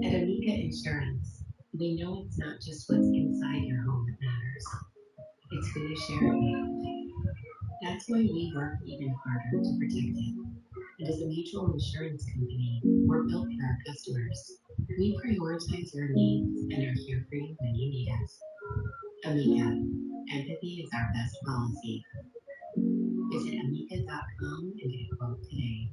At Amica Insurance, we know it's not just what's inside your home that matters, it's who you share it with. That's why we work even harder to protect it. And as a mutual insurance company, we're built for our customers. We prioritize your needs and are here for you when you need us. Amica, empathy is our best policy. Visit amica.com and get a quote today.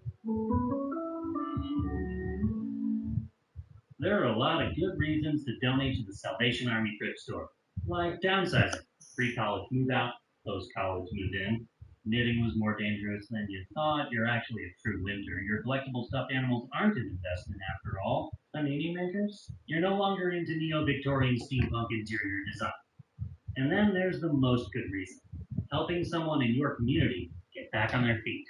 There are a lot of good reasons to donate to the Salvation Army thrift store, like downsizing, free college move out, post college move in. Knitting was more dangerous than you thought. You're actually a true winter. Your collectible stuffed animals aren't an investment after all. Panini makers? You're no longer into neo Victorian steampunk interior design. And then there's the most good reason helping someone in your community get back on their feet.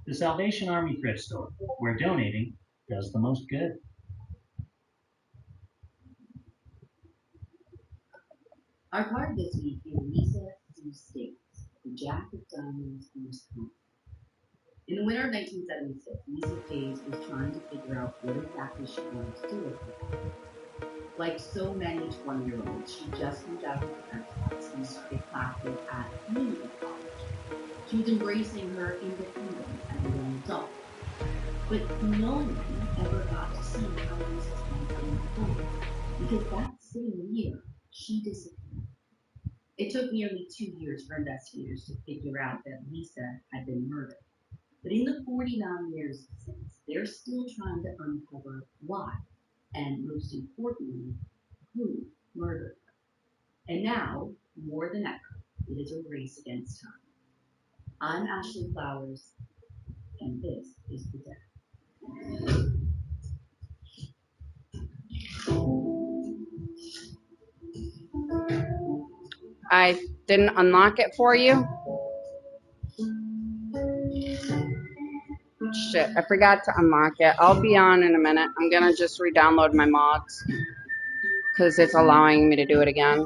The Salvation Army thrift store, where donating does the most good. Our card this week is Lisa Sue States, the Jack of Diamonds Who's Home. In the winter of 1976, Lisa States was trying to figure out what exactly she wanted to do with her life. Like so many 20-year-olds, she just moved out of her parents' house and started classes at community college. She was embracing her independence as a young adult. But no one ever got to see how Lisa's life unfolded, because that same year, she disappeared. It took nearly 2 years for investigators to figure out that Lisa had been murdered. But in the 49 years since, they're still trying to uncover why, and most importantly, who murdered her. And now, more than ever, it is a race against time. I'm Ashley Flowers, and this is The Death. I didn't unlock it for you. Shit, I forgot to unlock it. I'll be on in a minute. I'm gonna just re-download my mods because it's allowing me to do it again.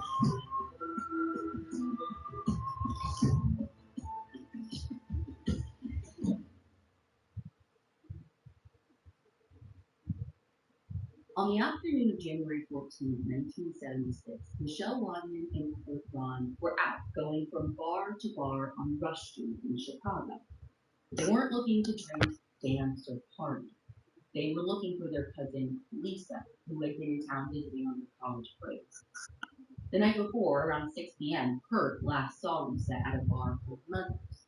On the afternoon of January 14, 1976, Michelle Wadman and Kurt Ron were out going from bar to bar on Rush Street in Chicago. They weren't looking to drink, dance, or party. They were looking for their cousin Lisa, who had been in town visiting on their college breaks. The night before, around 6 p.m., Kurt last saw Lisa at a bar called Mother's.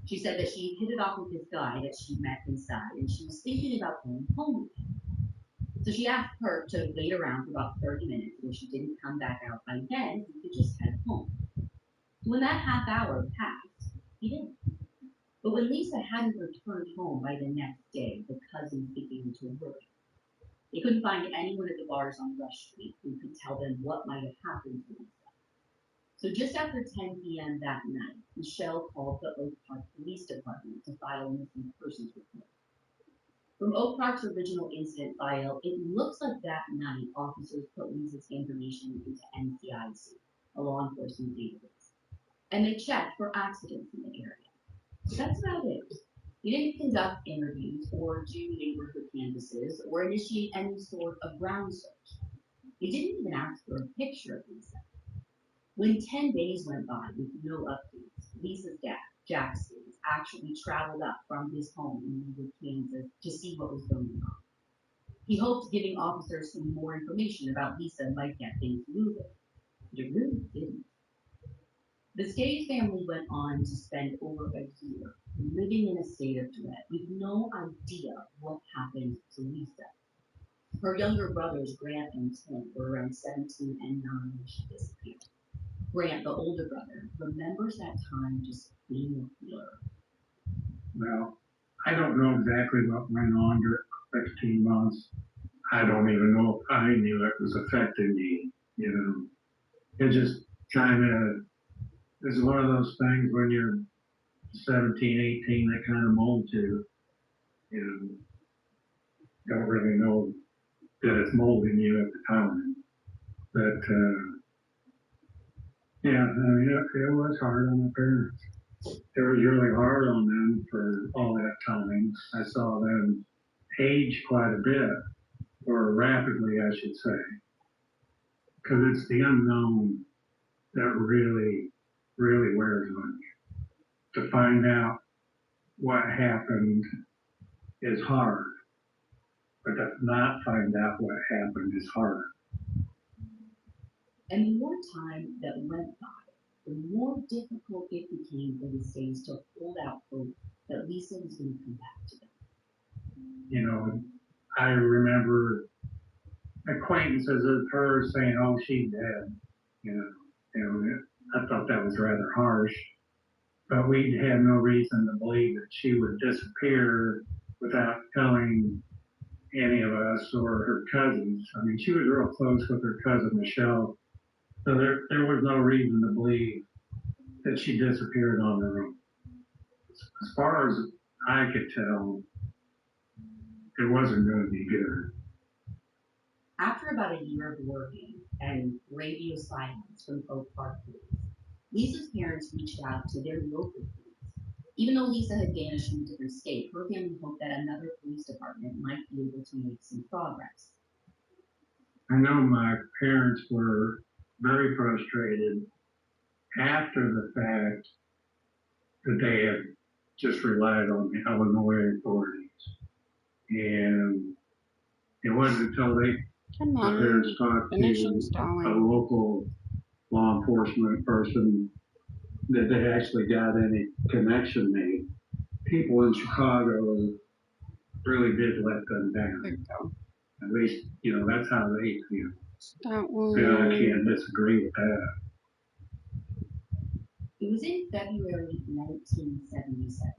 She said that she hit it off with this guy that she met inside, and she was thinking about going home with him. So she asked Kurt to wait around for about 30 minutes, and if she didn't come back out by then, he could just head home. So when that half hour passed, he didn't. But when Lisa hadn't returned home by the next day, the cousins began to worry. They couldn't find anyone at the bars on Rush Street who could tell them what might have happened to Lisa. So just after 10 p.m. that night, Michelle called the Oak Park Police Department to file a missing persons report. From Oak Park's original incident file, it looks like that night officers put Lisa's information into NCIC, a law enforcement database, and they checked for accidents in the area. So that's about it. They didn't conduct interviews or do neighborhood canvasses or initiate any sort of ground search. They didn't even ask for a picture of Lisa. When 10 days went by with no updates, Lisa's dad, Jack Stevens, actually traveled up from his home in Leawood, Kansas to see what was going on. He hoped giving officers some more information about Lisa might get things moving, but it really didn't. The Stave family went on to spend over a year living in a state of dread with no idea what happened to Lisa. Her younger brothers, Grant and Tim, were around 17 and 9 when she disappeared. Grant, the older brother, remembers that time just being a blur. Well, I don't know exactly what went on during 15 months. I don't even know if I knew it was affecting me, you know. It just kind of is one of those things when you're 17, 18 that kind of mold you. You know, don't really know that it's molding you at the time. But, yeah, I mean, it was hard on my parents. It was really hard on them for all that time. I saw them age quite a bit. or rapidly, I should say, because it's the unknown that really, really wears on you. To find out what happened is hard, but to not find out what happened is harder. And the more time that went by, the more difficult it became for the States to hold out hope that Lisa was going to come back to them. You know, I remember acquaintances of hers saying, "Oh, she's dead." I thought that was rather harsh, but we had no reason to believe that she would disappear without telling any of us or her cousins. I mean, she was real close with her cousin Michelle, so there was no reason to believe that she disappeared on her own. As far as I could tell, it wasn't going to be good. After about a year of working and radio silence from Oak Park police, Lisa's parents reached out to their local police. Even though Lisa had vanished from a different state, her family hoped that another police department might be able to make some progress. I know my parents were very frustrated after the fact that they had just relied on the Illinois authorities. And it wasn't until my parents talked Finish to a installing. local law enforcement person that they actually got any connection made. People in Chicago really did let them There down. you go. At least, that's how they feel. That And I one. can't disagree with that. It was in February 1977,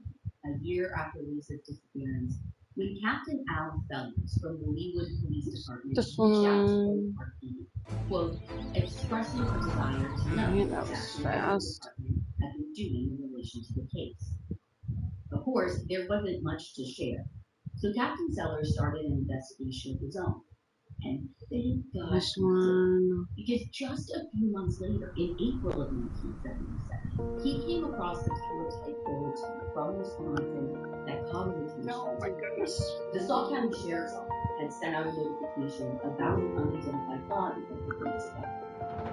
a year after Lisa's disappearance, when Captain Al Fellows from the Leawood Police Department This reached out to Oak one. Park PD, quote, expressing a desire to know Yeah, that was exactly what the fast. department had been doing in relation to the case. Of course, there wasn't much to share, so Captain Sellers started an investigation of his own. And thank God This he did. one. Because just a few months later, in April of 1977, he came across a teletype bulletin from Wisconsin that caught his attention. Oh my goodness. The Sauk County Sheriff's Office had sent out a notification about an unidentified body that had been discovered.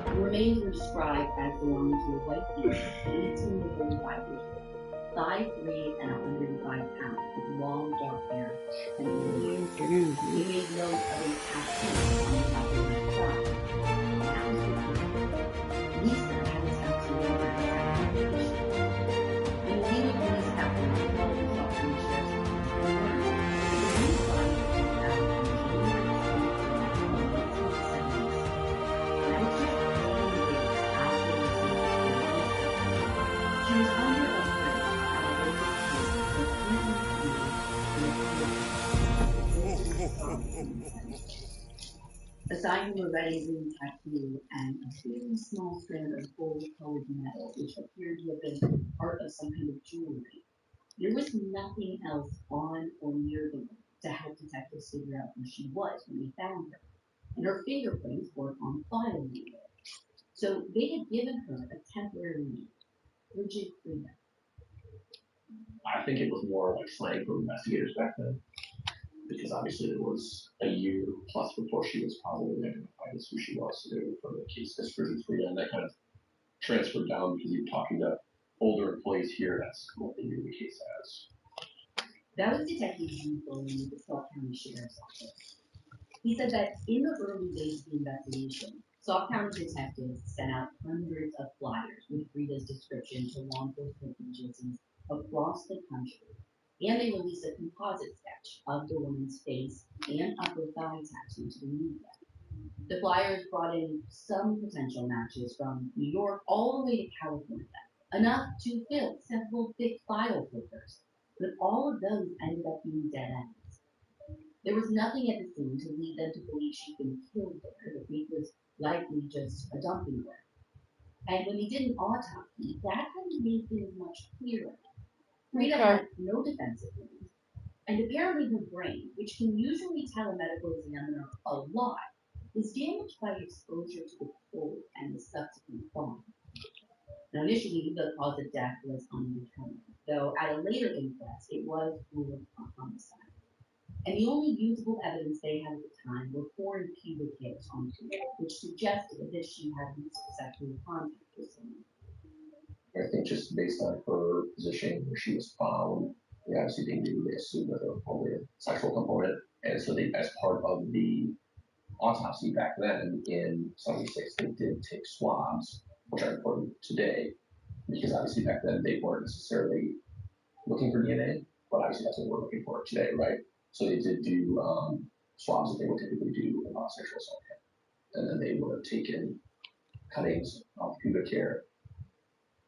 The remains were described as belonging to a white female, 18 to 35 years old, 5'3" and 105 pounds, with long dark hair and blue eyes. They made note of a tattoo on the upper left thigh. And that was the key. Lisa had a tattoo on her second location. When the Leawood police captain called the Sauk County Sheriff's Office and learned that the woman's body had been found on January 23rd of 1976, that was just 10 days after Lisa's disappearance. She was under a bridge at a local school where 300 students were aside from a red and green tattoo and a very small strand of gold-colored metal, which appeared to have been part of some kind of jewelry, there was nothing else on or near the woman to help detectives figure out who she was when they found her. And her fingerprints weren't on file anywhere. So they had given her a temporary name, Bridget Freeman. I think it was more like slang for investigators back then, because obviously it was a year plus before she was probably identified as who she was. So they were from the case as Bridget Freeman, and that kind of transferred down because you're talking to older employees here. That's what they knew the case as. That was Detective Drew Foley with the Sauk County Sheriff's Office. He said that in the early days of the investigation, Sauk County detectives sent out hundreds of flyers with Frida's description to law enforcement agencies across the country, and they released a composite sketch of the woman's face and upper thigh tattoo to the media. The flyers brought in some potential matches from New York all the way to California, enough to fill several thick file folders, but all of those ended up being dead ends. There was nothing at the scene to lead them to believe she'd been killed there. The fate was likely just a dumping ground. And when they did an autopsy, that kind of made things much clearer. Frida had no defensive wounds, and apparently her brain, which can usually tell a medical examiner a lot, was damaged by exposure to the cold and the subsequent thawing. Now, initially, the cause of death was undetermined, though at a later inquest, it was ruled a homicide. And the only usable evidence they had at the time were foreign pubic hairs on Twitter, which suggested that she had recent sexual contact with someone. I think just based on her position where she was found, obviously they assumed that there was probably a sexual component. And so they, as part of the autopsy back then in 76, they did take swabs, which are important today, because obviously back then they weren't necessarily looking for DNA, but obviously that's what we're looking for today, right? So they did do swabs that they would typically do in sexual assault, and then they would have taken cuttings of pubic hair.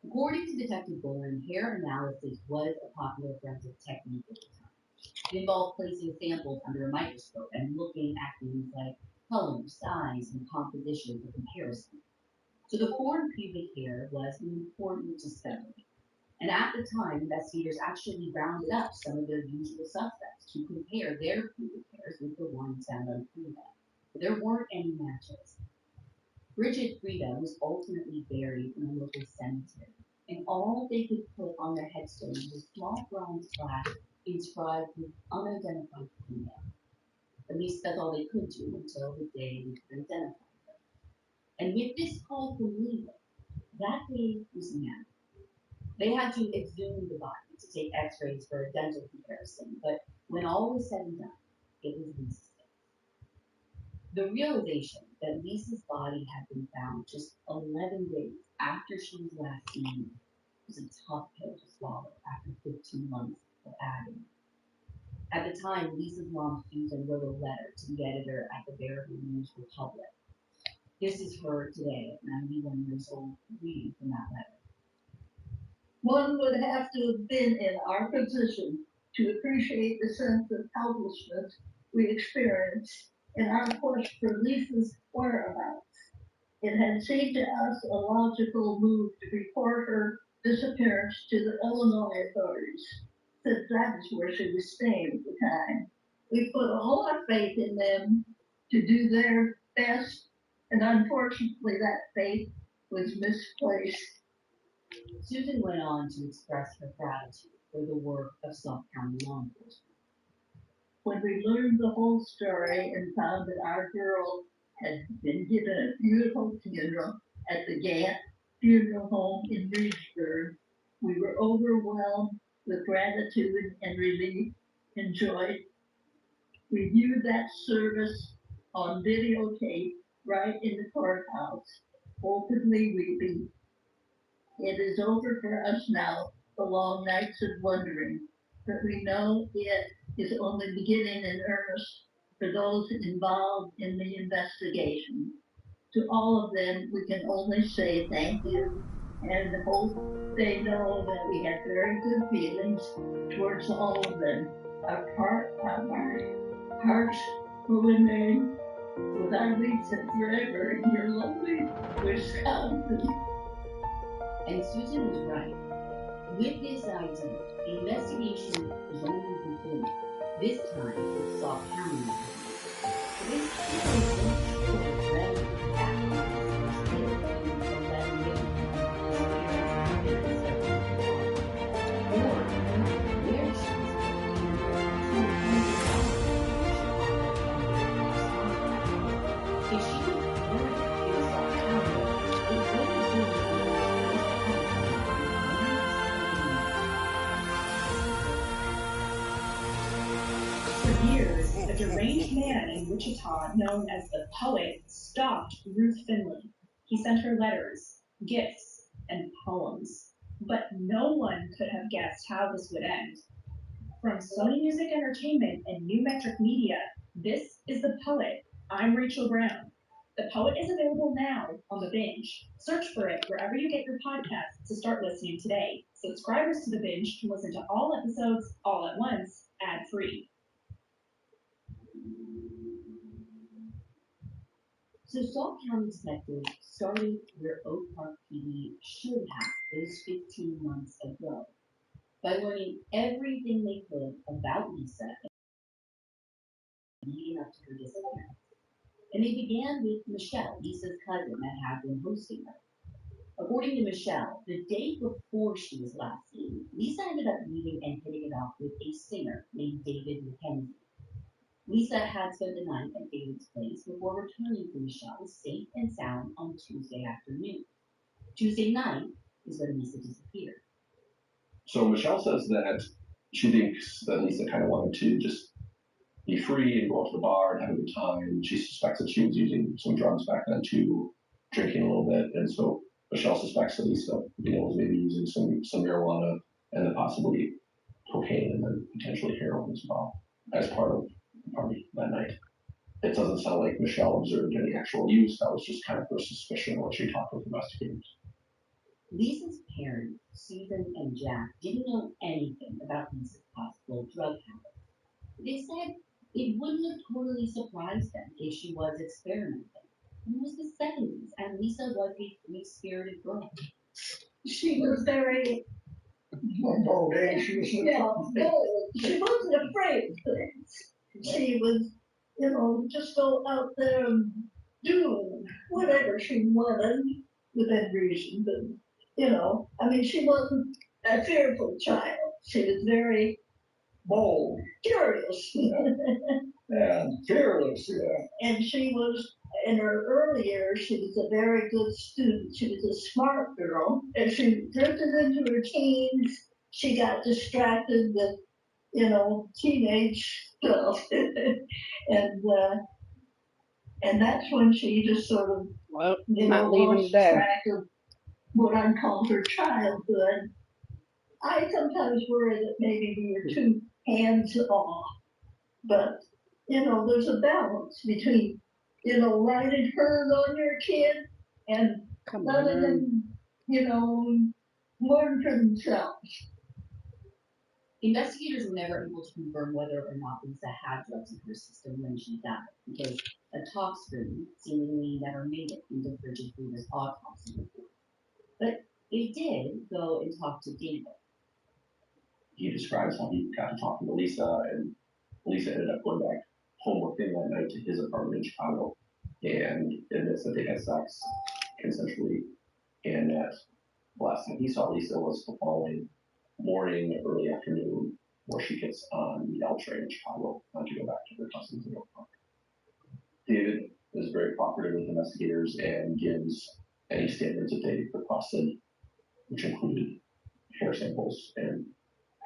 According to Detective Boland, hair analysis was a popular forensic technique at the time. It involved placing samples under a microscope and looking at things like color, size, and composition for comparison. So the foreign pubic hair was an important discovery. And at the time, investigators actually rounded up some of their usual suspects to compare their pubic hairs with the ones found on Frida. But there weren't any matches. Bridget Frida was ultimately buried in a local cemetery, and all they could put on their headstone was a small bronze plaque inscribed with unidentified female. At least that's all they could do until the day we could identify them. And with this call from legal, that day was now. They had to exhume the body to take x-rays for a dental comparison, but when all was said and done, it was Lisa's day. The realization that Lisa's body had been found just 11 days after she was last seen was a tough pill to swallow after 15 months of agony. At the time, Lisa's mom Susan wrote a letter to the editor at the Bearable News Republic. This is her today at 91 years old, reading from that letter. One would have to have been in our position to appreciate the sense of helplessness we experienced in our quest for Lisa's whereabouts. It had seemed to us a logical move to report her disappearance to the Illinois authorities, since that is where she was staying at the time. We put all our faith in them to do their best, and unfortunately that faith was misplaced. Susan went on to express her gratitude for the work of Suffolk County law enforcement. When we learned the whole story and found that our girl had been given a beautiful funeral at the Gant Funeral Home in Reedsburg, we were overwhelmed with gratitude and relief and joy. We viewed that service on videotape right in the courthouse, openly weeping. It is over for us now, the long nights of wondering, but we know it is only beginning in earnest for those involved in the investigation. To all of them, we can only say thank you and hope they know that we have very good feelings towards all of them. Our hearts will remain with our Lisa forever in your lovely Wisconsin. And Susan was right. With this idea, the investigation was only beginning, this time with Sauk County. But this wasn't sure when exactly Lisa was killed in 11 days of disappearance or where she was killed if she was buried in Sauk County, it would have been For years, a deranged man in Wichita known as the Poet stalked Ruth Finley. He sent her letters, gifts, and poems. But no one could have guessed how this would end. From Sony Music Entertainment and New Metric Media, this is The Poet. I'm Rachel Brown. The Poet is available now on The Binge. Search for it wherever you get your podcasts to start listening today. Subscribers to The Binge can listen to all episodes all at once, ad-free. So Sauk County detectives started where Oak Park PD should have those 15 months ago, by learning everything they could about Lisa leading up to her disappearance. And they began with Michelle, Lisa's cousin that had been hosting her. According to Michelle, the day before she was last seen, Lisa ended up meeting and hitting it off with a singer named David McKenzie. Lisa had spent the night at David's place before returning to Michelle safe and sound on Tuesday afternoon. Tuesday night is when Lisa disappeared. So Michelle says that she thinks that Lisa kind of wanted to just be free and go out to the bar and have a good time. She suspects that she was using some drugs back then too, drinking a little bit, and so Michelle suspects that Lisa, was maybe using some marijuana and then possibly cocaine and then potentially heroin as well as part of the party that night. It doesn't sound like Michelle observed any actual use. That was just kind of her suspicion when she talked with investigators. Lisa's parents, Susan and Jack, didn't know anything about Lisa's possible drug habit. They said it wouldn't have totally surprised them if she was experimenting. It was the 70s, and Lisa was a free-spirited girl. She was very bodacious. Yeah, bold. She wasn't afraid of things. She was, just go out there and do whatever she wanted within reason. But, she wasn't a fearful child. She was very bold, curious, and fearless. Yeah. And she was, in her early years, she was a very good student. She was a smart girl. As she drifted into her teens, she got distracted with, teenage stuff. And that's when she just sort of, Well, not leaving lost today. track of what I'd call her childhood. I sometimes worry that maybe we were too hands off, but there's a balance between letting her on your kid and letting them learn for themselves. Investigators were never able to confirm whether or not Lisa had drugs in her system when she died, because a tox screen seemingly never made it into Bridget Hoover's autopsy report. But they did go and talk to David. He describes how he got to talking to Lisa, and Lisa ended up going back home with him that night to his apartment in Chicago, and admits that they had sex consensually, and that the last time he saw Lisa was the following morning, early afternoon, where she gets on the L train in Chicago to go back to her cousins in Oak Park. David is very cooperative with investigators and gives any standards that they requested, which included hair samples and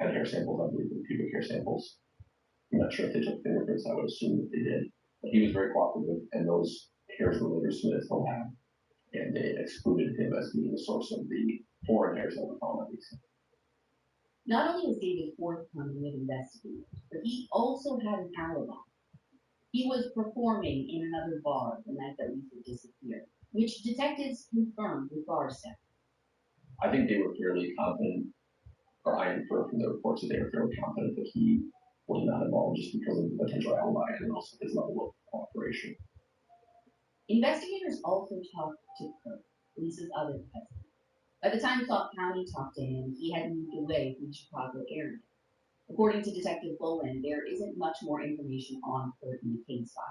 had hair samples, I believe, and pubic hair samples. I'm not sure if they took fingerprints. I would assume that they did. But he was very cooperative, and those hairs were later submitted to the lab, and they excluded him as being the source of the foreign hairs that were found at Lisa. Not only was David forthcoming with investigators, but he also had an alibi. He was performing in another bar the night that Lisa disappeared, which detectives confirmed with bar staff. I think they were fairly confident, or I infer from the reports that they were fairly confident that he was not involved just because of the potential alibi and also his level of cooperation. Investigators also talked to Kirk, Lisa's other cousin. By the time Sauk County talked to him, he had moved away from the Chicago area. According to Detective Boland, there isn't much more information on Kirk in the case file.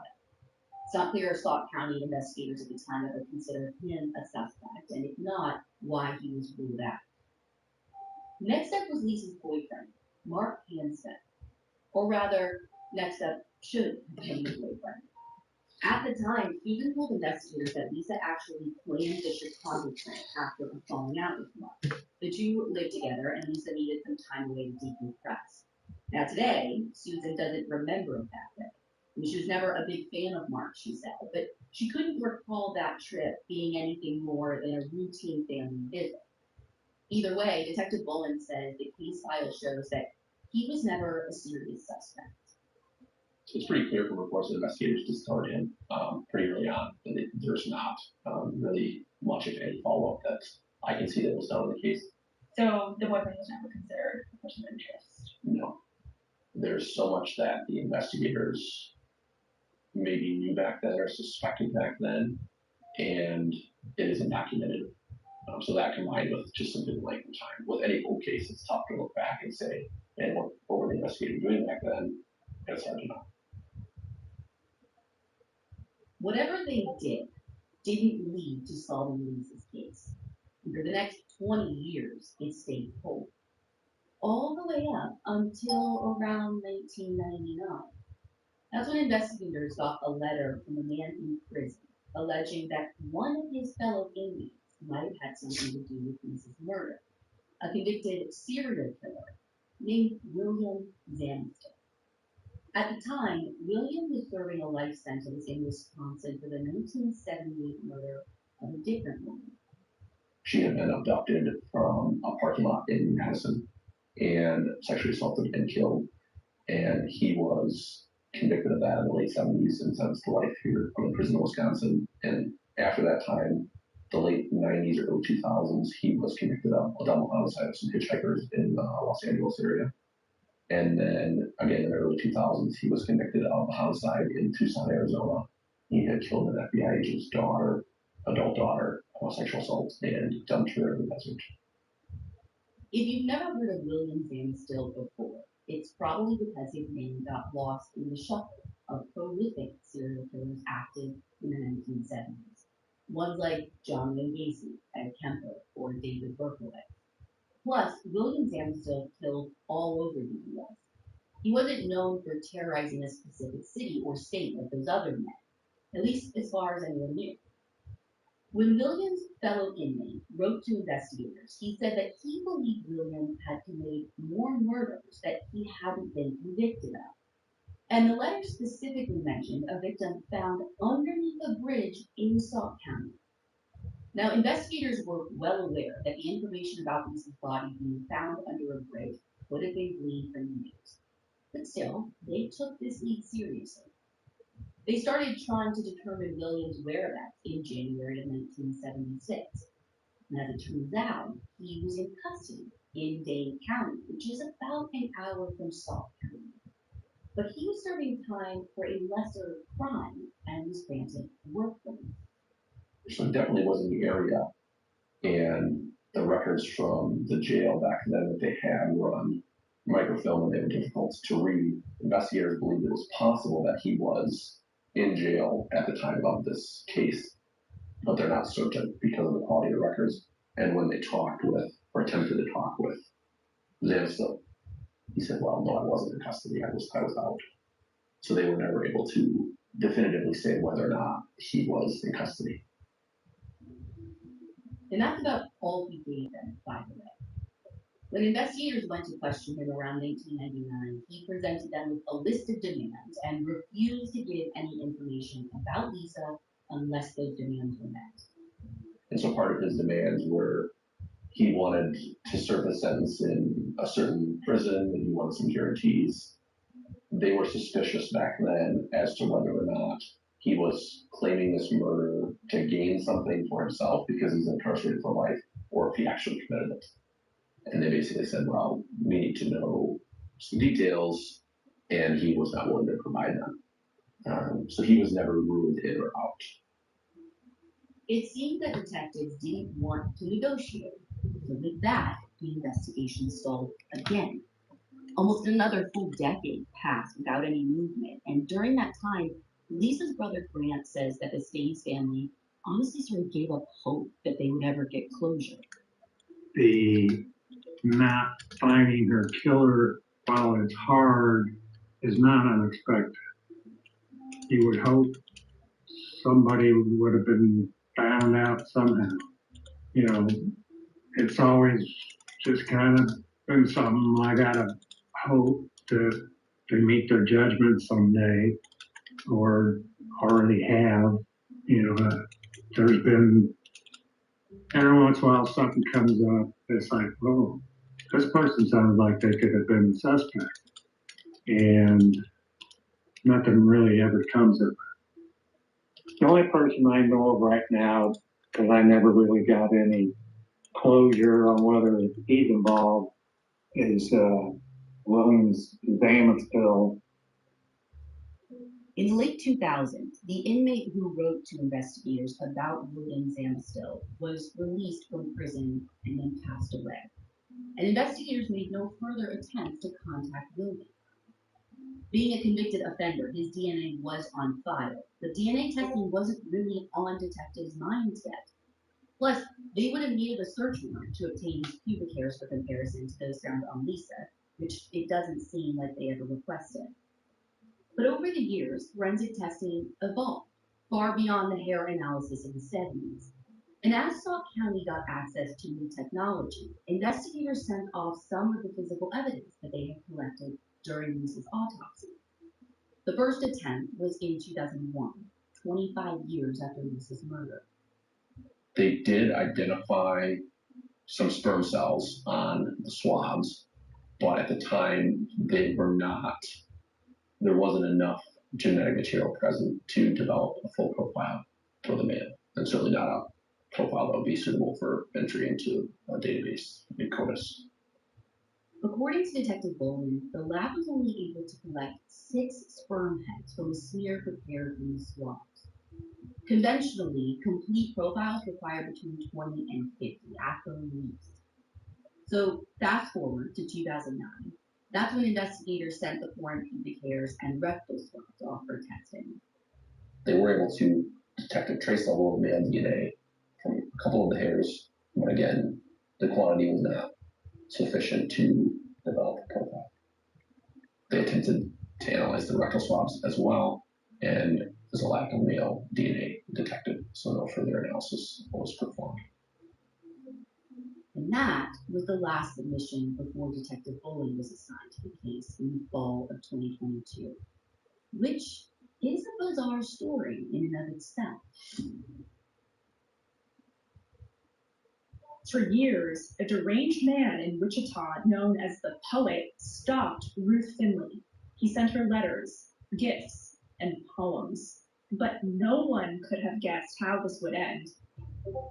It's not clear if Sauk County investigators at the time ever considered him a suspect, and if not, why he was ruled out. Next up was Lisa's boyfriend, Mark Hanstead. Or rather, next up should have been the boyfriend. At the time, Susan told investigators that Lisa actually planned the Chicago trip after a falling out with Mark. The two lived together, and Lisa needed some time away to decompress. Now today, Susan doesn't remember it that way. She was never a big fan of Mark, she said, but she couldn't recall that trip being anything more than a routine family visit. Either way, Detective Boland says the case file shows that he was never a serious suspect. It's pretty clear from reports that investigators discovered him pretty early on that there's not really much, if any, follow-up that I can see that was done in the case. So the boyfriend was never considered a person of interest? No. There's so much that the investigators maybe knew back then or suspected back then, and it isn't documented. So that combined with just some good length of time. With any cold case, it's tough to look back and say, man, what were the investigators doing back then? It's hard to know. Whatever they didn't lead to solving Lisa's case. For the next 20 years, it stayed cold. All the way up until around 1999. That's when investigators got a letter from a man in prison alleging that one of his fellow inmates might have had something to do with Lisa's murder, a convicted serial killer named William Zamsted. At the time, William was serving a life sentence in Wisconsin for the 1978 murder of a different woman. She had been abducted from a parking lot in Madison and sexually assaulted and killed. And he was convicted of that in the late 70s and sentenced to life here from the prison in Wisconsin. And after that time, the late 90s or early 2000s, he was convicted of a double homicide of some hitchhikers in the Los Angeles area. And then again in the early 2000s, he was convicted of a homicide in Tucson, Arizona. He had killed an FBI agent's daughter, adult daughter, of sexual assault, and dumped her in the desert. If you've never heard of William Zamsted before, it's probably because his name got lost in the shuffle of prolific serial killers active in the 1970s. Ones like John Wayne Gacy, Ed Kemper, or David Berkowitz. Plus, William Zamsted killed all over the U.S. He wasn't known for terrorizing a specific city or state like those other men, at least as far as anyone knew. When William's fellow inmate wrote to investigators, he said that he believed William had committed more murders that he hadn't been convicted of. And the letter specifically mentioned a victim found underneath a bridge in Sauk County. Now, investigators were well aware that the information about Lisa's body being found under a bridge would have been gleaned from the news. But still, they took this lead seriously. They started trying to determine William's whereabouts in January of 1976. And as it turns out, he was in custody in Dane County, which is about an hour from Sauk County. But he was serving time for a lesser crime and was granted work permit. So it definitely was in the area. And the records from the jail back then that they had were on microfilm and they were difficult to read. Investigators believed it was possible that he was in jail at the time of this case, but they're not certain because of the quality of the records. And when they talked with, or attempted to talk with Zamsted, he said, well, no, I wasn't in custody, I was out. So they were never able to definitively say whether or not he was in custody. And that's about all he gave them, by the way. When investigators went to question him around 1999, he presented them with a list of demands and refused to give any information about Lisa unless those demands were met. And so part of his demands were he wanted to serve a sentence in a certain prison and he wanted some guarantees. They were suspicious back then as to whether or not he was claiming this murder to gain something for himself because he's incarcerated for life, or if he actually committed it. And they basically said, well, we need to know some details, and he was not willing to provide them. So he was never ruled in or out. It seemed that detectives didn't want to negotiate. So with that, the investigation stalled again. Almost another full decade passed without any movement, and during that time, Lisa's brother Grant says that the Staines family honestly sort of gave up hope that they would ever get closure. The not finding her killer, while it's hard, is not unexpected. You would hope somebody would have been found out somehow. You know, it's always just kind of been something I gotta hope that they meet their judgment someday, or already have. You know, there's been every once in a while something comes up that's like, oh, this person sounds like they could have been the suspect, and nothing really ever comes of it. The only person I know of right now, because I never really got any closure on whether he's involved, is William Zamsted. In the late 2000s, the inmate who wrote to investigators about William Zamsted was released from prison and then passed away. And investigators made no further attempts to contact William. Being a convicted offender, his DNA was on file, but DNA testing wasn't really on detectives' minds yet. Plus, they would have needed a search warrant to obtain his pubic hairs for comparison to those found on Lisa, which it doesn't seem like they ever requested. But over the years, forensic testing evolved far beyond the hair analysis of the 70s. And as Sauk County got access to new technology, investigators sent off some of the physical evidence that they had collected during Lisa's autopsy. The first attempt was in 2001, 25 years after Lisa's murder. They did identify some sperm cells on the swabs, but at the time there wasn't enough genetic material present to develop a full profile for the male, and certainly not a profile that would be suitable for entry into a database in CODIS. According to Detective Bowling, the lab was only able to collect 6 sperm heads from a smear prepared from the swabs. Conventionally, complete profiles require between 20 and 50 at the least. So fast forward to 2009. That's when investigators sent the foreign pubic hairs and rectal swabs off for testing. They were able to detect a trace level of male DNA from a couple of the hairs, but again, the quantity was not sufficient to develop a profile. They attempted to analyze the rectal swabs as well, and there's a lack of male DNA detected, so no further analysis was performed. And that was the last submission before Detective Bowling was assigned to the case in the fall of 2022, which is a bizarre story in and of itself. For years, a deranged man in Wichita known as the Poet stalked Ruth Finley. He sent her letters, gifts, and poems. But no one could have guessed how this would end.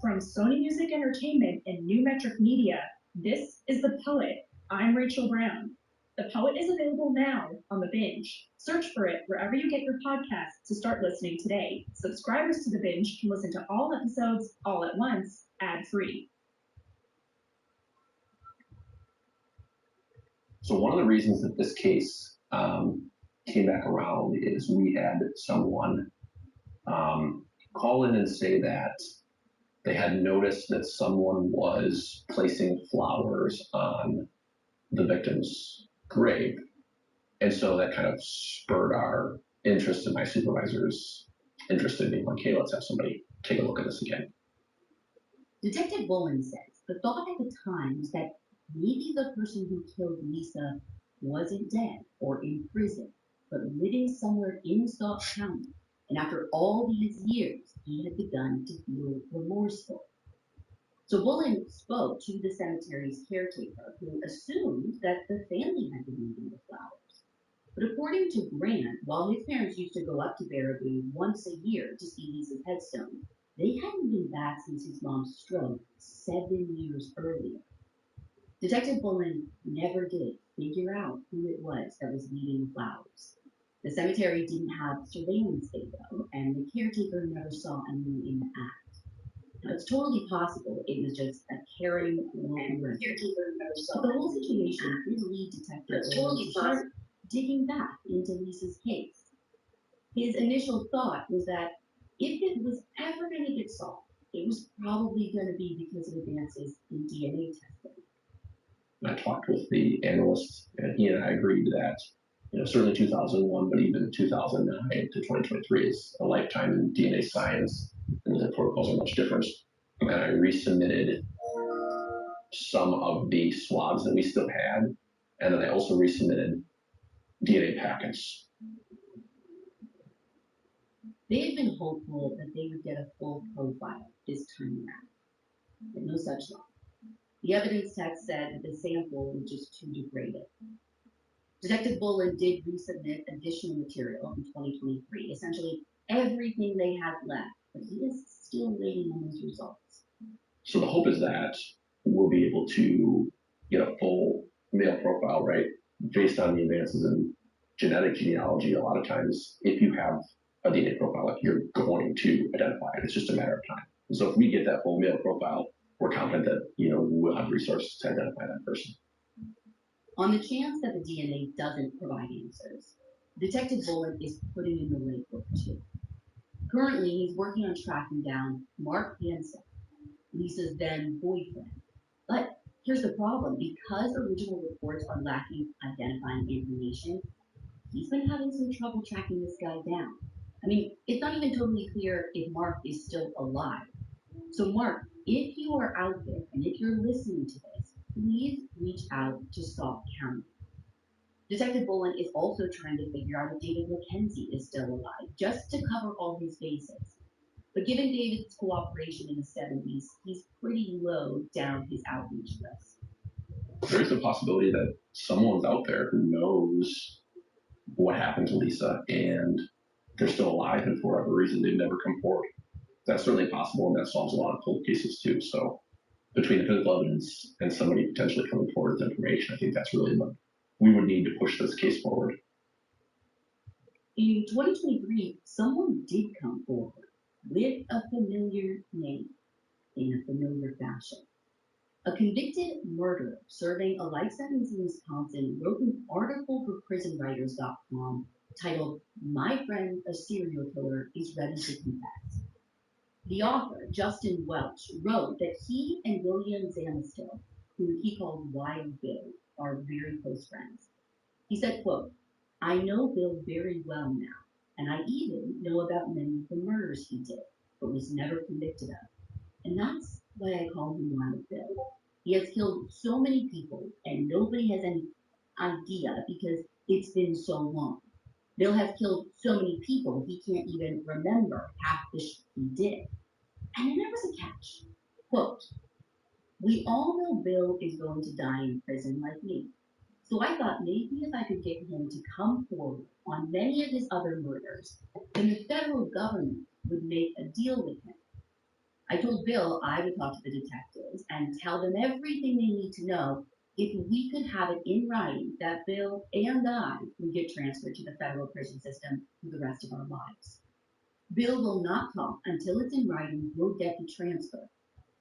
From Sony Music Entertainment and New Metric Media, this is The Poet. I'm Rachel Brown. The Poet is available now on The Binge. Search for it wherever you get your podcasts to start listening today. Subscribers to The Binge can listen to all episodes all at once, ad-free. So one of the reasons that this case came back around is we had someone call in and say that they had noticed that someone was placing flowers on the victim's grave. And so that kind of spurred our interest, and my supervisor's interest in being like, hey, let's have somebody take a look at this again. Detective Bowling says the thought at the time was that maybe the person who killed Lisa wasn't dead or in prison, but living somewhere in Sauk County. And after all these years, he had begun to feel remorseful. So Bowling spoke to the cemetery's caretaker, who assumed that the family had been leaving the flowers. But according to Grant, while his parents used to go up to Baraboo once a year to see Lisa's headstone, they hadn't been back since his mom's stroke 7 years earlier. Detective Bowling never did figure out who it was that was leaving the flowers. The cemetery didn't have surveillance data, and the caretaker never saw anyone in the act. Now, it's totally possible it was just a caring local resident. But the whole situation did lead Detective Bowling to start digging back into Lisa's case. His initial thought was that if it was ever going to get solved, it was probably going to be because of advances in DNA testing. I talked with the analyst, and he and I agreed that, certainly 2001, but even 2009 to 2023 is a lifetime in DNA science, and the protocols are much different. And I resubmitted some of the swabs that we still had, and then I also resubmitted DNA packets. They had been hopeful that they would get a full profile this time around, but no such luck. The evidence text said that the sample was just too degraded. Detective Bowling did resubmit additional material in 2023, essentially everything they had left, but he is still waiting on those results. So the hope is that we'll be able to get a full male profile, right? Based on the advances in genetic genealogy, a lot of times, if you have a DNA profile, you're going to identify it. It's just a matter of time. And so if we get that full male profile, we're confident that, we'll have resources to identify that person. On the chance that the DNA doesn't provide answers, Detective Bowling is putting in the legwork too. Currently, he's working on tracking down Mark Hansen, Lisa's then boyfriend. But here's the problem. Because original reports are lacking identifying information, he's been having some trouble tracking this guy down. I mean, it's not even totally clear if Mark is still alive. So, Mark, if you are out there and if you're listening to this, please reach out to Sauk County. Detective Bolin is also trying to figure out if David Mackenzie is still alive, just to cover all his bases. But given David's cooperation in the 70s, he's pretty low down his outreach list. There's a possibility that someone's out there who knows what happened to Lisa and they're still alive, and for whatever reason they've never come forward. That's certainly possible, and that solves a lot of cold cases too. So between the physical evidence and somebody potentially coming forward with information, I think that's really what we would need to push this case forward. In 2023, someone did come forward with a familiar name in a familiar fashion. A convicted murderer serving a life sentence in Wisconsin wrote an article for PrisonWriters.com titled, "My Friend, a Serial Killer, is Ready to Confess." The author, Justin Welch, wrote that he and William Zanistil, who he called Wild Bill, are very close friends. He said, quote, "I know Bill very well now, and I even know about many of the murders he did, but was never convicted of. And that's why I call him Wild Bill. He has killed so many people, and nobody has any idea because it's been so long. Bill has killed so many people, he can't even remember half the shit he did." And then there was a catch. Quote, "We all know Bill is going to die in prison like me. So I thought maybe if I could get him to come forward on many of his other murders, then the federal government would make a deal with him. I told Bill I would talk to the detectives and tell them everything they need to know if we could have it in writing that Bill and I would get transferred to the federal prison system for the rest of our lives. Bill will not talk until it's in writing. We'll get the transfer,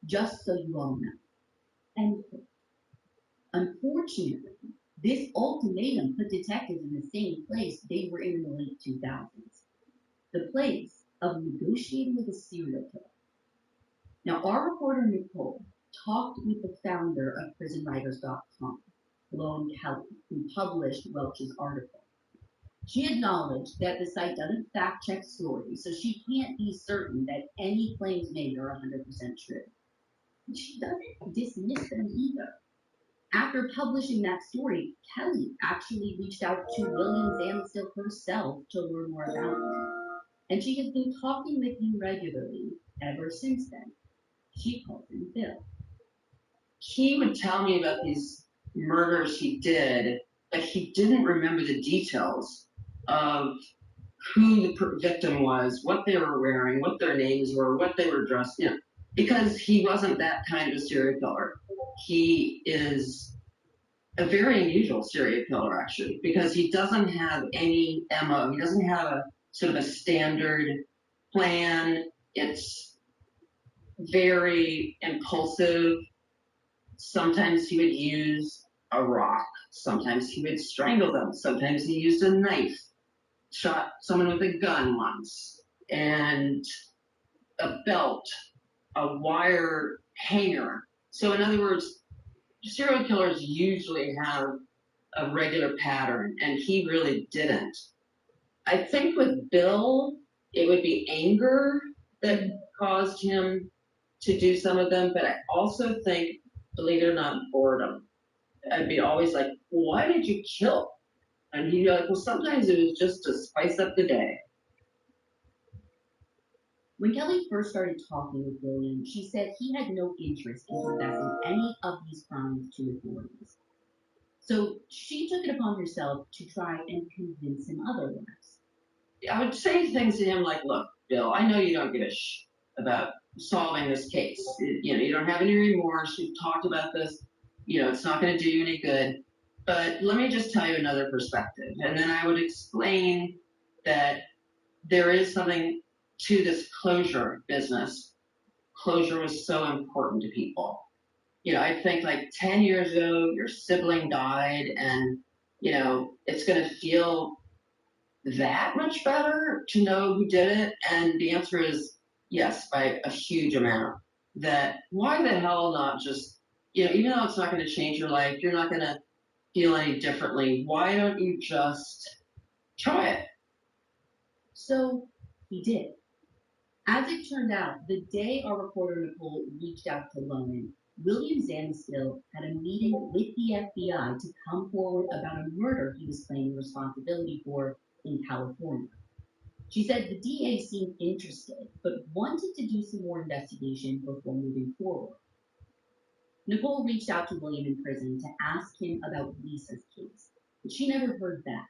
just so you all know." End quote. Unfortunately, this ultimatum put detectives in the same place they were in the late 2000s, the place of negotiating with a serial killer. Now, our reporter Nicole talked with the founder of PrisonWriters.com, Sloan Kelly, who published Welch's article. She acknowledged that the site doesn't fact-check stories, so she can't be certain that any claims made are 100% true. But she doesn't dismiss them either. After publishing that story, Kelly actually reached out to William Zanistil herself to learn more about him. And she has been talking with him regularly ever since then. She calls him Bill. He would tell me about these murders he did, but he didn't remember the details of who the victim was, what they were wearing, what their names were, what they were dressed in, because he wasn't that kind of a serial killer. He is a very unusual serial killer, actually, because he doesn't have any MO. He doesn't have a sort of a standard plan. It's very impulsive. Sometimes he would use a rock. Sometimes he would strangle them. Sometimes he used a knife. Shot someone with a gun once. And a belt, a wire hanger. So in other words, serial killers usually have a regular pattern, and he really didn't. I think with Bill, it would be anger that caused him to do some of them, but I also think, believe it or not, boredom. I'd be always like, why did you kill? And he'd be like, well, sometimes it was just to spice up the day. When Kelly first started talking with William, she said he had no interest in confessing any of these crimes to authorities. So she took it upon herself to try and convince him otherwise. I would say things to him like, look, Bill, I know you don't give a about solving this case. You don't have any remorse. We've talked about this. It's not going to do you any good. But let me just tell you another perspective. And then I would explain that there is something to this closure business. Closure was so important to people. I think like 10 years ago, your sibling died and, it's going to feel that much better to know who did it. And the answer is yes, by a huge amount. That why the hell not just, even though it's not going to change your life, you're not going to feel any differently. Why don't you just Try it. So he did. As it turned out, the day our reporter Nicole reached out to Lowen, William Zanstill had a meeting with the FBI to come forward about a murder he was claiming responsibility for in California. She said the DA seemed interested, but wanted to do some more investigation before moving forward. Nicole reached out to William in prison to ask him about Lisa's case, but she never heard back.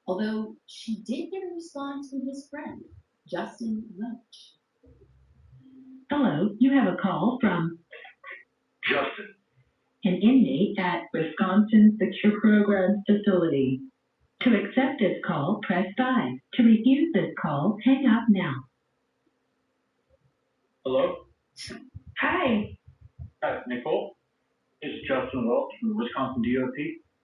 Although she did get a response from his friend, Justin Roach. Hello, you have a call from Justin. an inmate at Wisconsin Secure Programs Facility. To accept this call, press 5. To refuse this call, hang up now. Hello? Hi. Hi, Nicole? It's Justin Welch from Wisconsin DOT.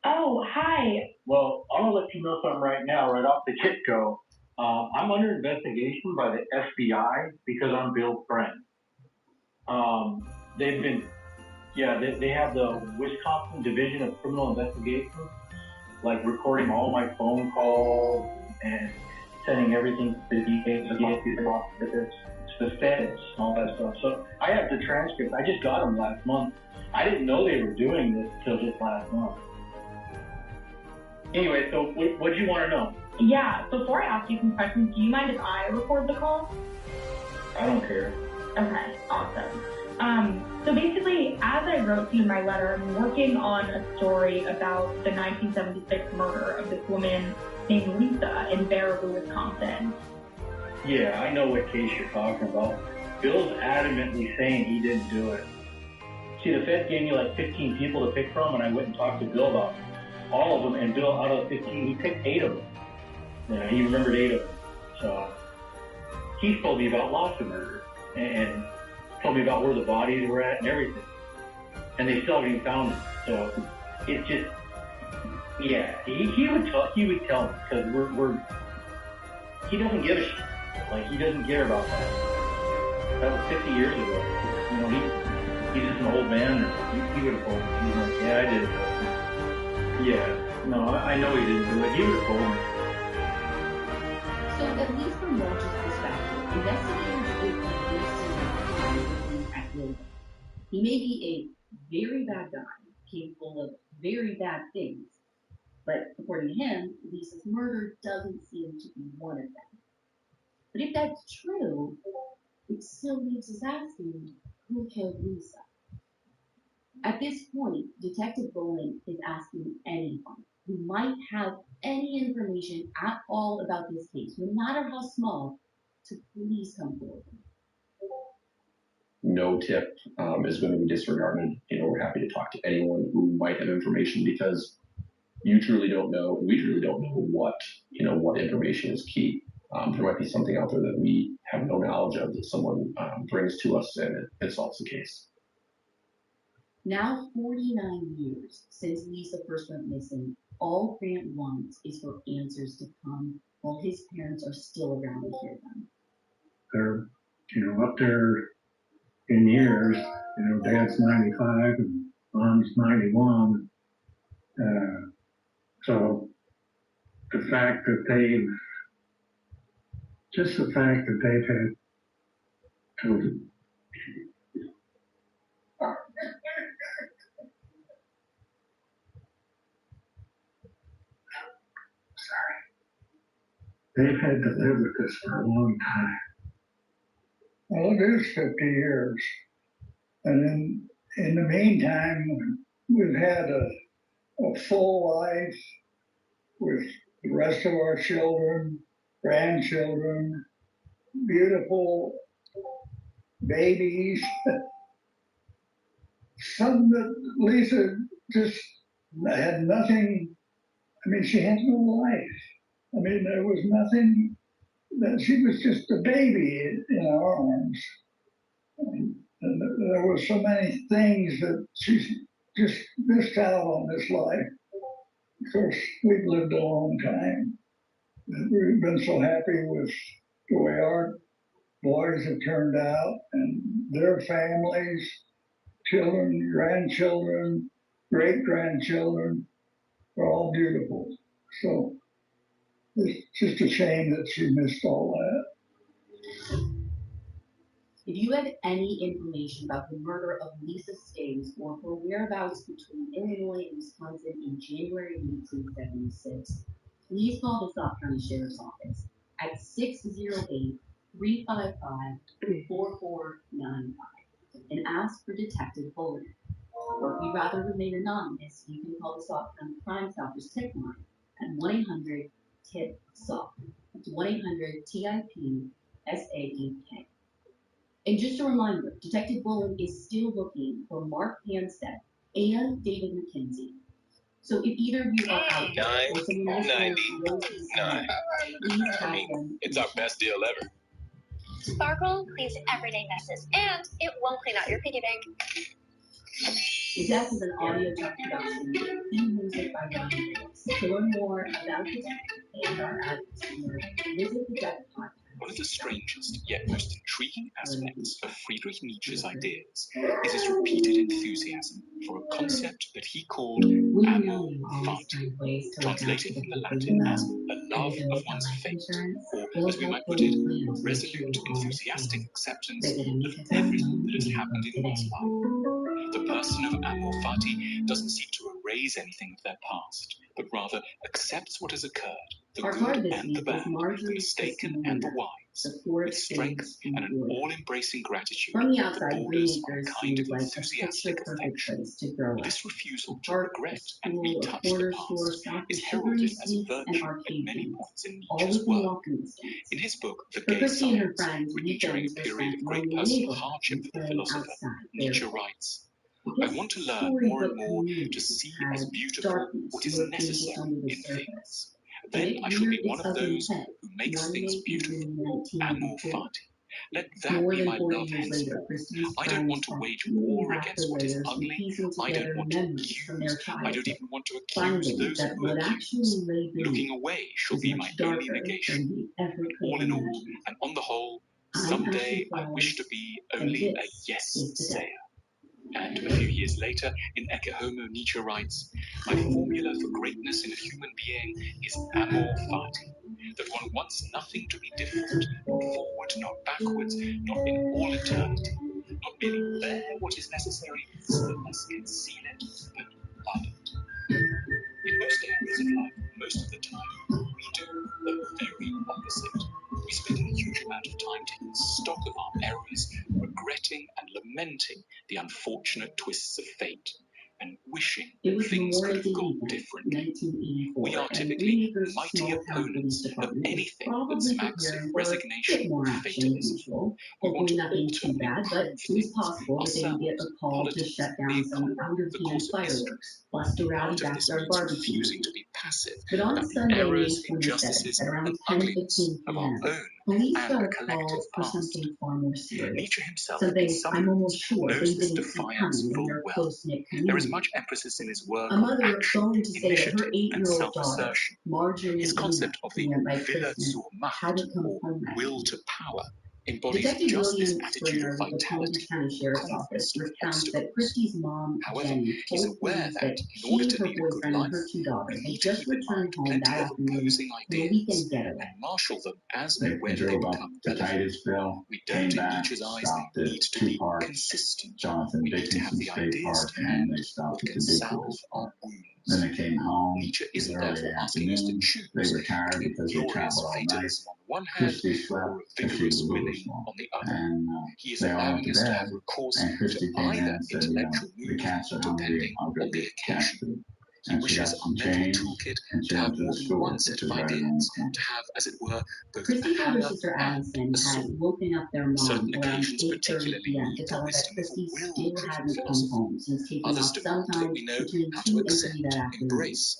Oh, hi. Well, I want to let you know something right now, right off the get-go. I'm under investigation by the FBI because I'm Bill's friend. They've been, they have the Wisconsin Division of Criminal Investigations, like recording all my phone calls and sending everything to the DA to the feds and all that stuff. So I have the transcripts. I just got them last month. I didn't know they were doing this till just last month. Anyway, so what do you want to know? Yeah, before I ask you some questions, do you mind if I record the call? I don't care. Okay, awesome. So basically, as I wrote to you in my letter, I'm working on a story about the 1976 murder of this woman named Lisa in Baraboo, Wisconsin. Yeah, I know what case you're talking about. Bill's adamantly saying he didn't do it. See, the Fed gave me like 15 people to pick from, and I went and talked to Bill about all of them, and Bill, out of the 15, he picked 8 of them. Yeah, he remembered 8 of them. So he told me about lots of murders, and told me about where the bodies were at and everything. And they still haven't even found them. So it's just, yeah, he would tell me, because he doesn't give a shit. Like, he doesn't care about that. That was 50 years ago. You know, he's just an old man. He would have told me. He's like, yeah, I did it. Yeah, no, I know he didn't do it. He would have told me. So at least from Roach's perspective, investigators would be looking at William. He may be a very bad guy, capable of very bad things, but according to him, Lisa's murder doesn't seem to be one of them. But if that's true, it still leaves us asking, who killed Lisa? At this point, Detective Boland is asking anyone who might have any information at all about this case, no matter how small, to please come forward. No tip is going to be disregarded. You know, we're happy to talk to anyone who might have information, because you truly don't know, we truly don't know what information is key. There might be something out there that we have no knowledge of that someone brings to us, and it solves the case. Now 49 years since Lisa first went missing, all Grant wants is for answers to come while his parents are still around to hear them. They're, up there in years. Dad's 95 and Mom's 91. So the fact that they've had to they've had to live with this for a long time. Well, it is 50 years. And in the meantime, we've had a full life with the rest of our children, grandchildren, beautiful babies. Some that Lisa just had nothing. I mean, she had no life. I mean, there was nothing. That she was just a baby in our arms. And there were so many things that she just missed out on this life. Of course, we've lived a long time. We've been so happy with the way our boys have turned out and their families, children, grandchildren, great-grandchildren, are all beautiful. So It's just a shame that she missed all that. If you have any information about the murder of Lisa Staines or her whereabouts between Illinois and Wisconsin in January 1976, please call the Scott County Sheriff's Office at 608-355-4495 and ask for Detective Bullen. Or if you'd rather remain anonymous, you can call the Scott County Crime Stoppers tip line at 1-800-TIP-SOCK. That's 1-800-TIP-SADK. And just a reminder, Detective Bullen is still looking for Mark Hanstead and David McKenzie. So if either of you are out there or someone else knows these men, please tag them. It's our best deal ever. Sparkle cleans everyday messes, and it won't clean out your piggy bank. The Death is an audio tech production with theme music by Ryan Davis. To learn more about the Death and our advocacy, visit the Death podcast. One of the strangest yet most intriguing aspects of Friedrich Nietzsche's ideas is his repeated enthusiasm for a concept that he called amor fati, translated from the Latin as a love of one's fate, or as we might put it, a resolute, enthusiastic acceptance of everything that has happened in one's life. The person of amor fati doesn't seek to erase anything of their past, but rather accepts what has occurred, the good and the bad, the mistaken and the wise, with strength and an all-embracing gratitude that borders on a kind of enthusiastic affection. This refusal to regret and retouch the past is heralded as a virtue at many points in Nietzsche's work. In his book, The Gay Science, written during a period of great personal hardship for the philosopher, Nietzsche writes, I want to learn more and more to see as beautiful what is necessary in things. Then I shall be one of those who makes things beautiful. Amor fati. Let that be my love henceforth. I don't want to wage war against what is ugly. I don't want to accuse. I don't even want to accuse those who accuse. Looking away shall be my only negation. And all in all, and on the whole, someday I wish to be only a yes-sayer. And a few years later, in Ecce Homo, Nietzsche writes, my formula for greatness in a human being is amor fati, that one wants nothing to be different, not forward, not backwards, not in all eternity, not merely bear what is necessary, but thus conceal it, but love it. In most areas of life, most of the time, we do the very opposite. We spend a huge amount of time taking stock of our errors, regretting and lamenting the unfortunate twists of fate, and wishing things could have gone differently. We are typically mighty opponents of anything that smacks of resignation or fatalism. We want to alter and improve things, ourselves, politics, the economy, the course of history. Part of this means refusing to be passive about the errors, injustices, and ugliness of our own and collective past. Nietzsche himself, in some ways, knows this defiance full well. There is much emphasis in his work on action, initiative, and self-assertion. His concept of the Wille zur Macht, or will to power, embodies just this attitude of vitality, conquest of obstacles. However, he's aware that, in order to lead a good life, we need to keep in mind plenty of opposing ideas and marshal them as and when they become relevant. We don't, in Nietzsche's eyes, need to be consistent. We need to have the ideas to hand what can salve our wounds. Nietzsche isn't therefore asking us to choose between glorious fatalism on the one hand or a vigorous willing on the other. He is allowing us to have recourse to either intellectual move, depending on the occasion. He wishes our mental toolkit to have more than one set of ideas, to have, as it were, both a hammer and a sword. Certain occasions particularly need the wisdom of a will-driven philosophy. Others demand that we know how to accept, embrace,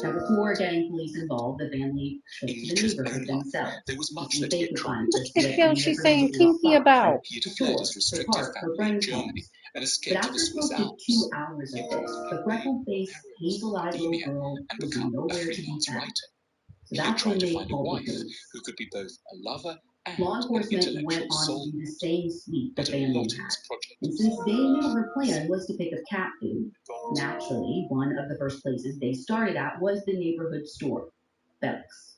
now, before getting police involved, the family took in to the Nietzsche's own neighborhood life, themselves. there was much that he had tried. What the hell she's saying kinky about? He had fled his restrictive family in Germany and escaped to the Swiss Alps. He had The freckle-faced, hazel-eyed little girl and was become a nowhere to be freelance found. writer. So He had that's when tried to they find a called the wife police. who could be both a lover and Law an enforcement intellectual went on soul. to do the same sweep the But a family lot in had. this project And was since they knew her plan was to pick up cat food, naturally, one of the first places they started at was the neighborhood store, Belk's.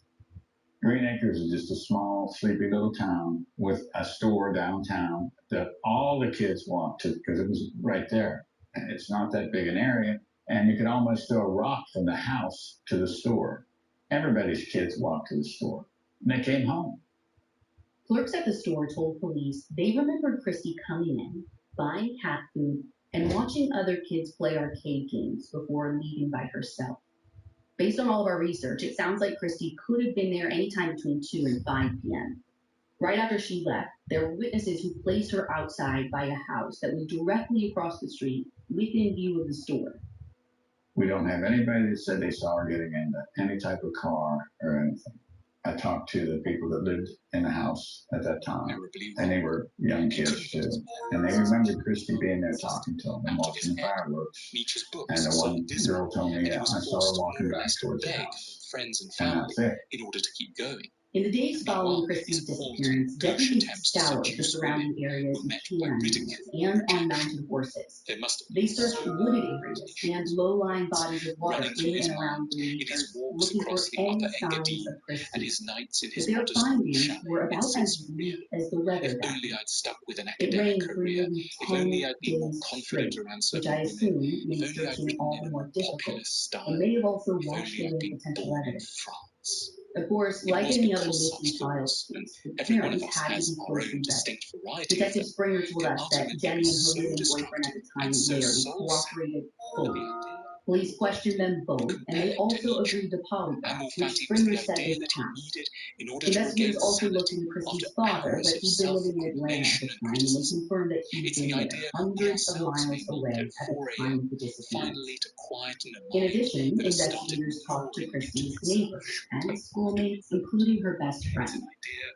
Green Acres is just a small, sleepy little town with a store downtown that all the kids walked to because it was right there. And it's not that big an area, and you could almost throw a rock from the house to the store. Everybody's kids walked to the store, and they came home. Clerks at the store told police they remembered Christy coming in, buying cat food, and watching other kids play arcade games before leaving by herself. Based on all of our research, it sounds like Christy could have been there anytime between 2 and 5 p.m. Right after she left, there were witnesses who placed her outside by a house that was directly across the street within view of the store. We don't have anybody that said they saw her getting into any type of car or anything. I talked to the people that lived in the house at that time, and they were young kids too. And they remembered Christy being there talking to them and watching the fireworks. And the one girl told me, I saw her walking back towards the house. And that's it. In the days following Christy's disappearance, deputies scoured the surrounding areas with canines and on mounted horses. They searched wooded areas and low-lying bodies of water in and around Green Acres, looking for any signs of Christy. But their findings were about as bleak as the weather that night. It rained for nearly 10 days straight, which I assume made searching all the more difficult, and may have also washed away potential evidence. Of course, like any other missing child case, the parents had to be closely vetted. Detective Springer told us that Jenny and her living boyfriend at the time, Larry, cooperated fully. Police questioned them both, and they also agreed to polygraph, which Springer said they passed. Investigators also looked into Christy's father, but he'd been living in Atlanta at the time, and they confirmed that he'd been there, hundreds of miles away at the time of the disappearance. In addition, investigators talked to Christy's neighbors and schoolmates, including her best friend.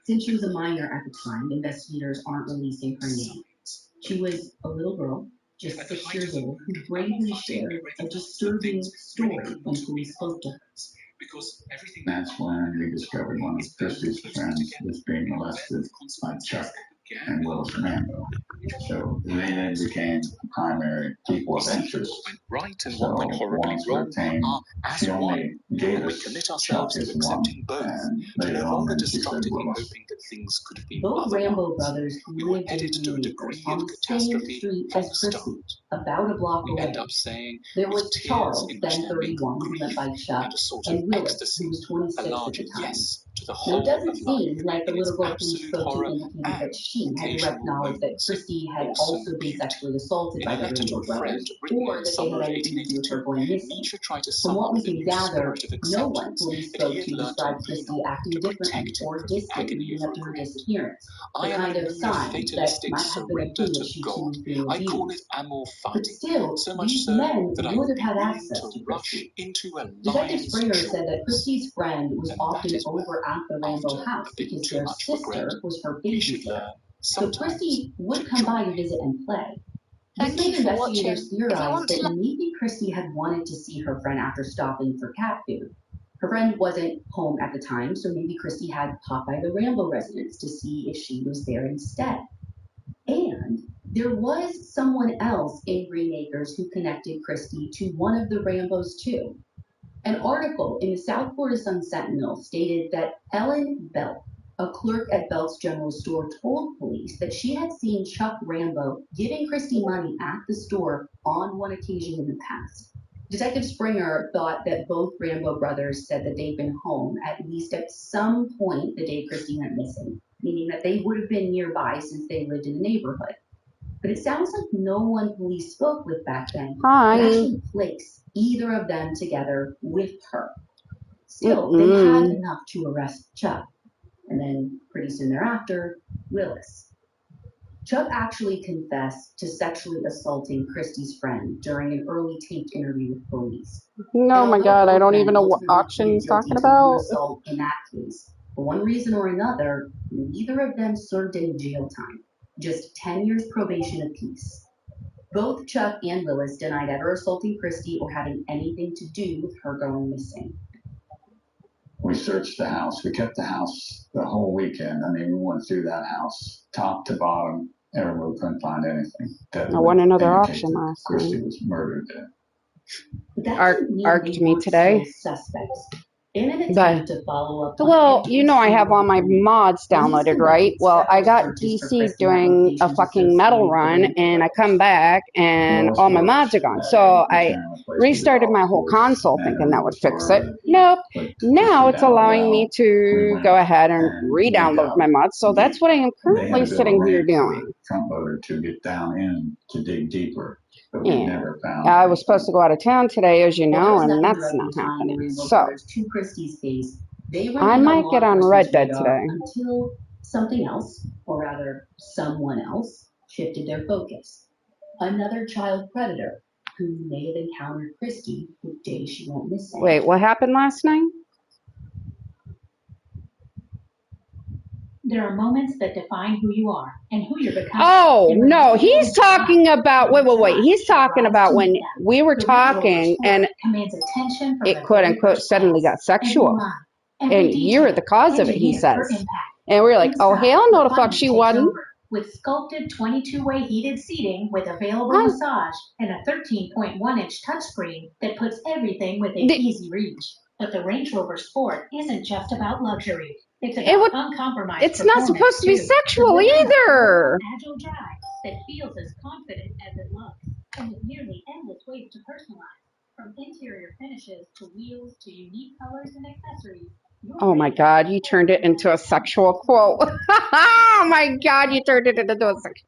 Since she was a minor at the time, investigators aren't releasing her name. She was a little girl, just 6 years old, who bravely shared a disturbing story when police spoke to her. That's when we discovered one of Christy's friends was being molested by Chuck and Willis Rambo. So they then became primary people of interest. So once we obtained, she only gave us Chuck as one, and later on then she said Willis. Both Rambo brothers lived in Green Acres on the same street as Christy, about a block away. There was Charles, then 31, who went by Chuck, and Willis, who was 26 at the time. Now, it doesn't seem like the little girl police spoke to indicated that she had direct knowledge that Christy had also been sexually assaulted by the Rambo brothers, or that they had anything to do with her going missing. From what we can gather, no one police spoke to described Christy acting differently or distant leading up to her disappearance, the kind of signs that might have been a clue that she too was being abused. But still, these men would have had access to Christy. Detective Springer said that Christy's friend was often over at the Rambo house because their sister was her babysitter. So Christy would come by to visit and play. This made investigators theorize that maybe Christy had wanted to see her friend after stopping for cat food. Her friend wasn't home at the time, so maybe Christy had popped by the Rambo residence to see if she was there instead. And there was someone else in Green Acres who connected Christy to one of the Rambos too. An article in the South Florida Sun Sentinel stated that Ellen Belt, a clerk at Belt's General Store, told police that she had seen Chuck Rambo giving Christy money at the store on one occasion in the past. Detective Springer thought that both Rambo brothers said that they'd been home at least at some point the day Christy went missing, meaning that they would have been nearby since they lived in the neighborhood. But it sounds like no one police spoke with back then could actually place either of them together with her. Still, they had enough to arrest Chuck, and then pretty soon thereafter, Willis. Chuck actually confessed to sexually assaulting Christy's friend during an early taped interview with police. Oh my god, I don't even know what auction he's talking about. Assault in that case, for one reason or another, neither of them served any jail time, just 10 years probation apiece. Both Chuck and Willis denied ever assaulting Christy or having anything to do with her going missing. We searched the house. We kept the house the whole weekend. I mean, we went through that house, top to bottom. Everyone couldn't find anything. I won another auction last Christy night. was murdered there. ARK to me today. Suspects. In an But attempt to follow up on well, every you know I have single all my agreement, mods police downloaded, conducted right? Well, I several got searches for DC Christie doing a applications fucking metal associated with run, the and I murders. come back and Lois all my worked mods are gone. at So a I retirement place with a restarted my golf whole course, console thinking that and would fix it. before Nope. put Now Christy it's down a allowing me well, we to go went ahead and and we re-download my dug mods. So deep. that's what I am They had currently to build a sitting here ramp for doing. the front loader to get down in to dig deeper, but we Yeah. never found I was supposed to anything. go out of town today, as you While there know, was and nothing that's directly not tying the happening. Rainbow So Brothers to Christie's case, they I remained on might get law on Red enforcement's Dead radar today. until something else, or rather someone else, shifted their focus. Another child predator who may have encountered Christie the day she went missing. Wait, what happened last night? There are moments that define who you are and who you're becoming. Oh, And when no, those he's moments arrive, talking about, wait. try He's to talking rise about to when meet them. we were The Range Rover talking Sport and commands attention from it the quote very unquote first suddenly got pass. Every sexual. line, every And you're detail, the cause of it, he engineered for says. impact. And we're like, oh, Inside, hell no, the the fuck fun she takes wasn't. over. With sculpted 22-way heated seating with available I- massage and a 13.1-inch touchscreen that puts everything within The- easy reach. But the Range Rover Sport isn't just about luxury. It's It about would- uncompromised It's not performance, supposed to be too. sexual Delivering a either. powerful, agile drive that feels as confident as it looks, and with nearly endless ways to personalize. From interior finishes to wheels to unique colors and accessories. Oh my God, you turned it into a sexual quote. Oh my God, you turned it into a sexual.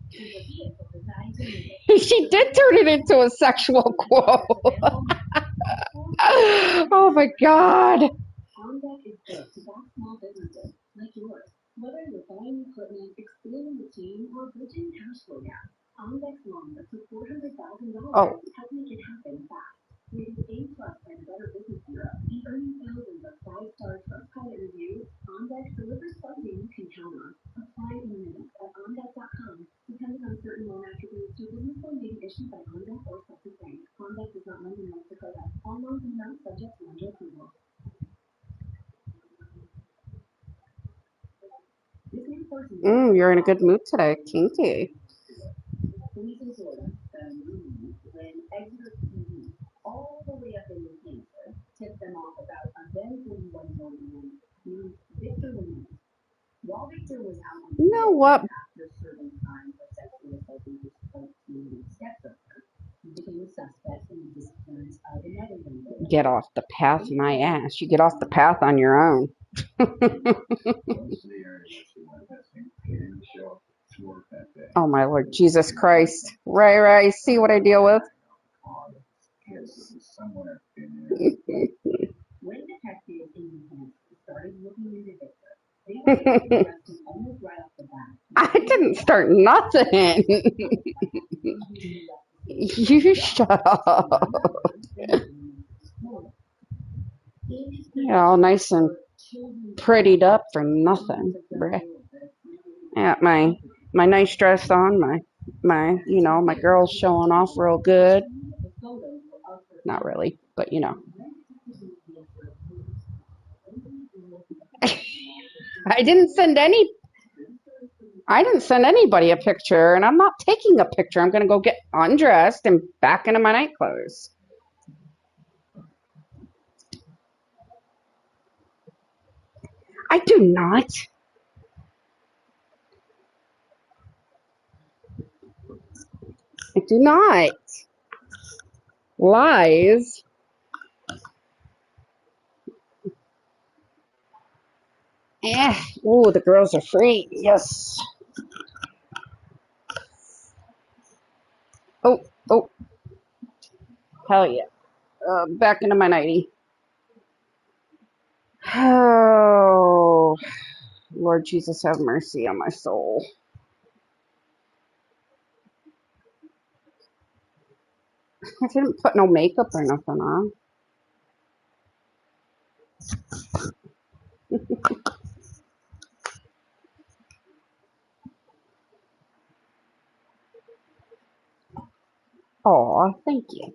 She did turn it into a sexual quote. Oh my God. OnDeck is built to back small businesses like yours. Whether you're buying equipment, expanding the team, or bridging cash flow gaps, OnDeck's loan up to $400,000 Oh, help make it happen fast. Rated A+ by the Better Business Bureau and earning thousands of 5-star Trustpilot reviews, OnDeck delivers funding you can count on. Apply in minutes at OnDeck.com. Depending on certain loan attributes, your business loan may be issued by OnDeck or Celtic Bank. OnDeck does not lend in North Dakota. All loans and amounts subject to lender approval. you're in a good mood today. Kinky. Police in Florida found Ruby when Exeter PD, all the way up in New Hampshire, tipped them off about a then 41-year-old man named Victor Ramirez. While Victor was out on You know what? after serving time for sexually assaulting his 14-year-old stepdaughter, he became a suspect in the disappearance of another young girl. Get off the path, my ass. You get off the path on your own. Oh my Lord Jesus Christ. Right, see what I deal with? When detectives in New Hampshire started looking into Victor, they were able to arrest him almost right off the bat. I didn't start nothing. You shut up. Yeah, all nice and prettied up for nothing. Bruh. Yeah, my nice dress on, my my girl's showing off real good. Not really, but I didn't send anybody a picture, and I'm not taking a picture. I'm gonna go get undressed and back into my night clothes. I do not. I do not. Lies. Ooh, the girls are free. Yes. Oh, hell yeah. Back into my nightie. Oh, Lord Jesus, have mercy on my soul. I didn't put no makeup or nothing on. Oh, thank you.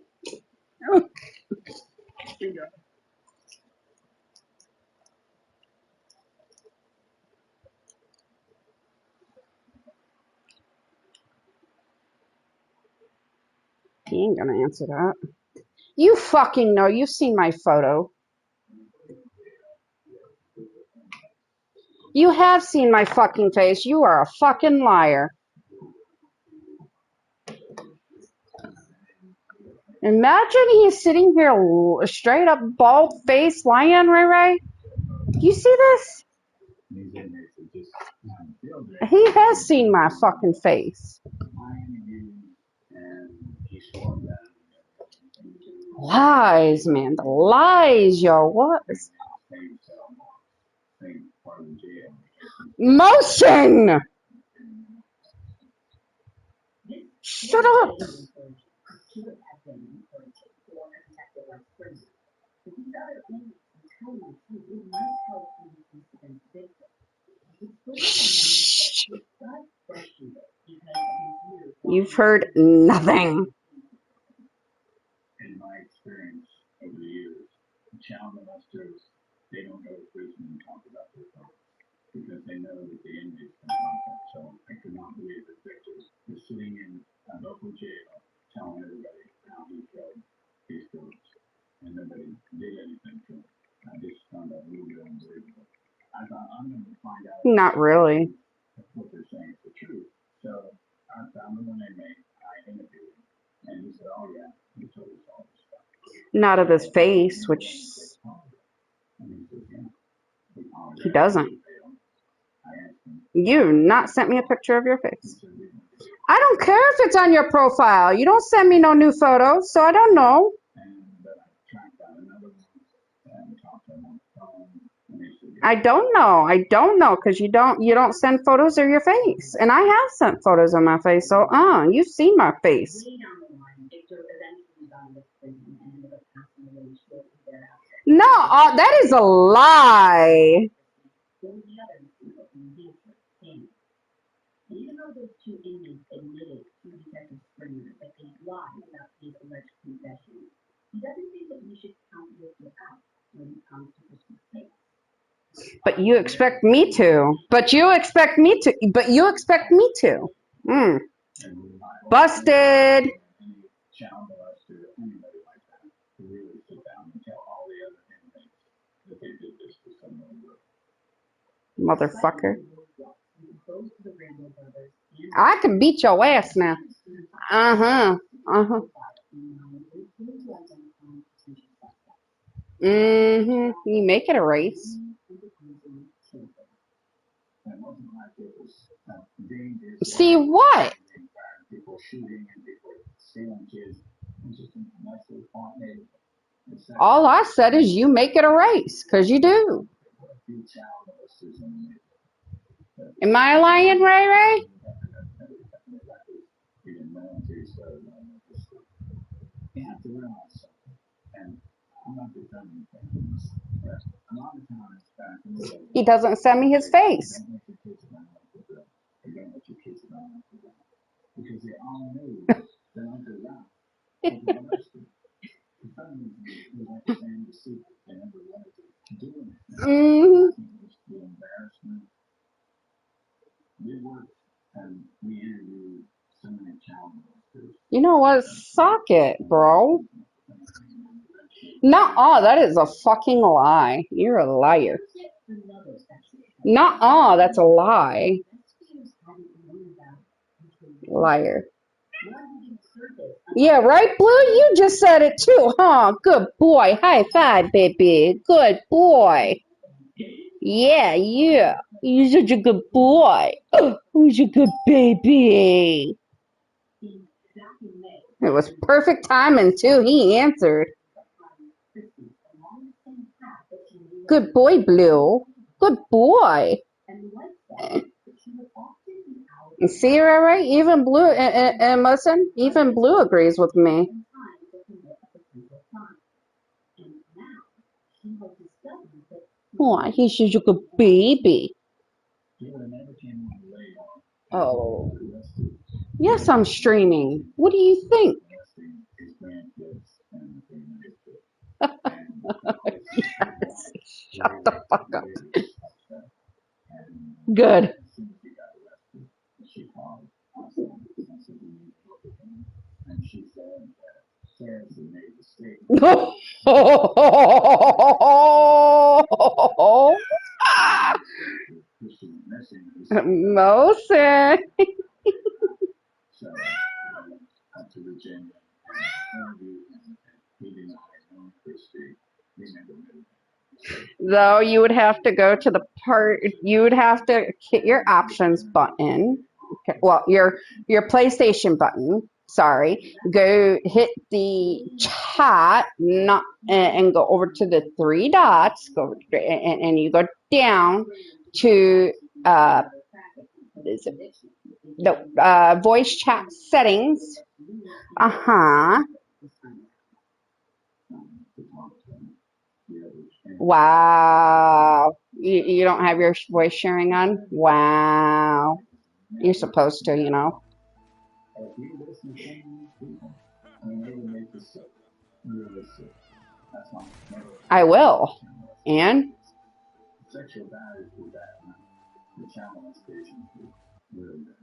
He ain't gonna answer that. You fucking know. You've seen my photo. You have seen my fucking face. You are a fucking liar. Imagine he's sitting here straight up bald face lying, Ray Ray. You see this? He has seen my fucking face. Lies, man. The lies, yo. What? Motion! Shut up. Shh. You've heard nothing. In my experience over the years, child molesters, they don't go to prison and talk about their crimes because they know that the inmates can contact. So I could not believe that Victor was sitting in a local jail telling everybody how he killed these girls. And nobody did anything to him. I just found that really unbelievable. I thought I'm going to find out. Not really. What they're saying is the truth. So I found the one inmate, I interviewed him, and he said, "Oh yeah, he told us all this stuff." Not of his face, which he doesn't. You not sent me a picture of your face. I don't care if it's on your profile. You don't send me no new photos, so I don't know. I don't know, because you don't send photos of your face, and I have sent photos of my face. So, you've seen my face. No, that is a lie. Even though those two inmates admitted to Detective Springer that they lied about his alleged confession, he doesn't think that we should count this out when it comes to Christmas cake. But you expect me to. Busted. Child molester, anybody like that, to really sit down and tell all the other inmates that they did this to someone. Motherfucker. I can beat your ass now. Uh-huh. Uh-huh. Mm-hmm. You make it a race. See what? All I said is you make it a race, because you do. Am I lying, Ray Ray? He doesn't send me his face. Mm-hmm. You know what? Suck it, bro. Nuh-uh, that is a fucking lie. You're a liar. Nuh-uh, that's a lie. Liar. Yeah, right, Blue? You just said it too, huh? Good boy. High five, baby. Good boy. Yeah. You're such a good boy. Who's a good baby? It was perfect timing, too. He answered. Good boy, Blue. Good boy. You see, right? Even Blue, and listen, even Blue agrees with me. Why, he's such a good baby. Oh. Yes, I'm streaming. What do you think? Yes. Shut the fuck up. Good. Though you would have to go to the part. You would have to hit your options button. Okay, well, your PlayStation button. Sorry. Go hit the chat, not and go over to the three dots. Go over to, and you go down to is it, no voice chat settings. Uh-huh. Wow. You don't have your voice sharing on? Wow. You're supposed to, you know. If you listen to some of these people, I mean, they will make you sick. Really sick. That's why I will. And? sexual values do that now. The channel station too. Really good.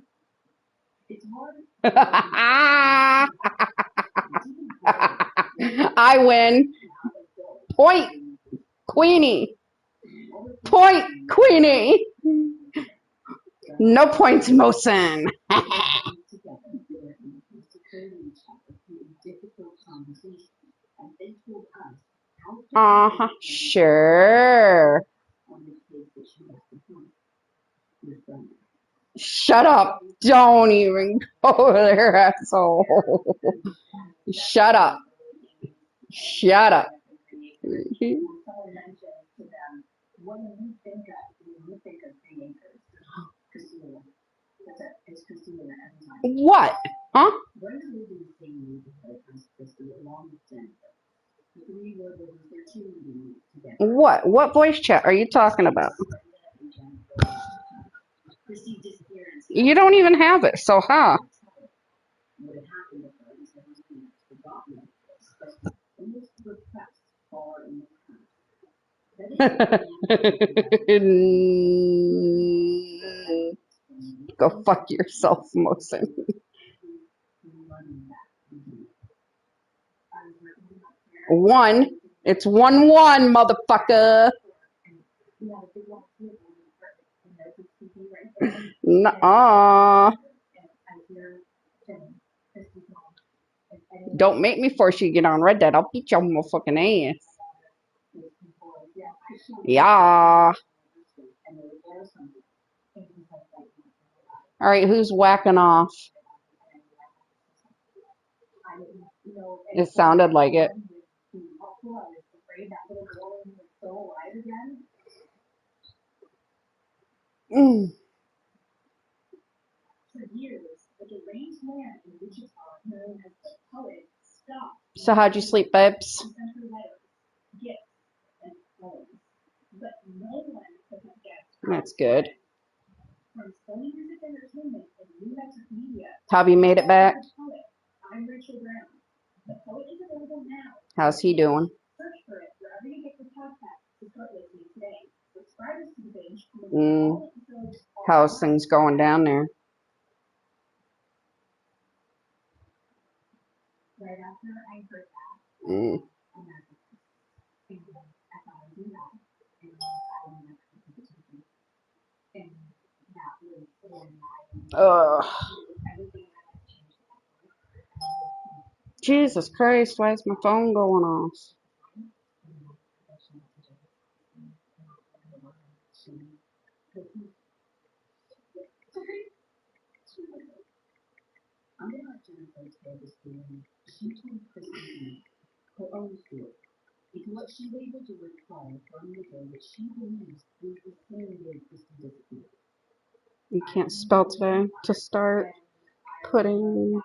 I win. Point, Queenie. Point, Queenie. No points, Mosin. Uh-huh. Sure. Shut up. Don't even go there, asshole. Shut up. Shut up. What? Huh? What? What voice chat are you talking about? You don't even have it, so huh? Go fuck yourself, Mosin. One. It's 1-1, motherfucker. Nuh-uh. Don't make me force you to get on Red Dead. I'll beat your motherfucking ass. Yeah. All right, who's whacking off? It sounded like it. Mm. So how'd you sleep, babes? That's good. Tabby made it back. How's he doing? How's things going down there? Mm. Ugh. Jesus Christ, why is my phone going off? You can't spell today to start putting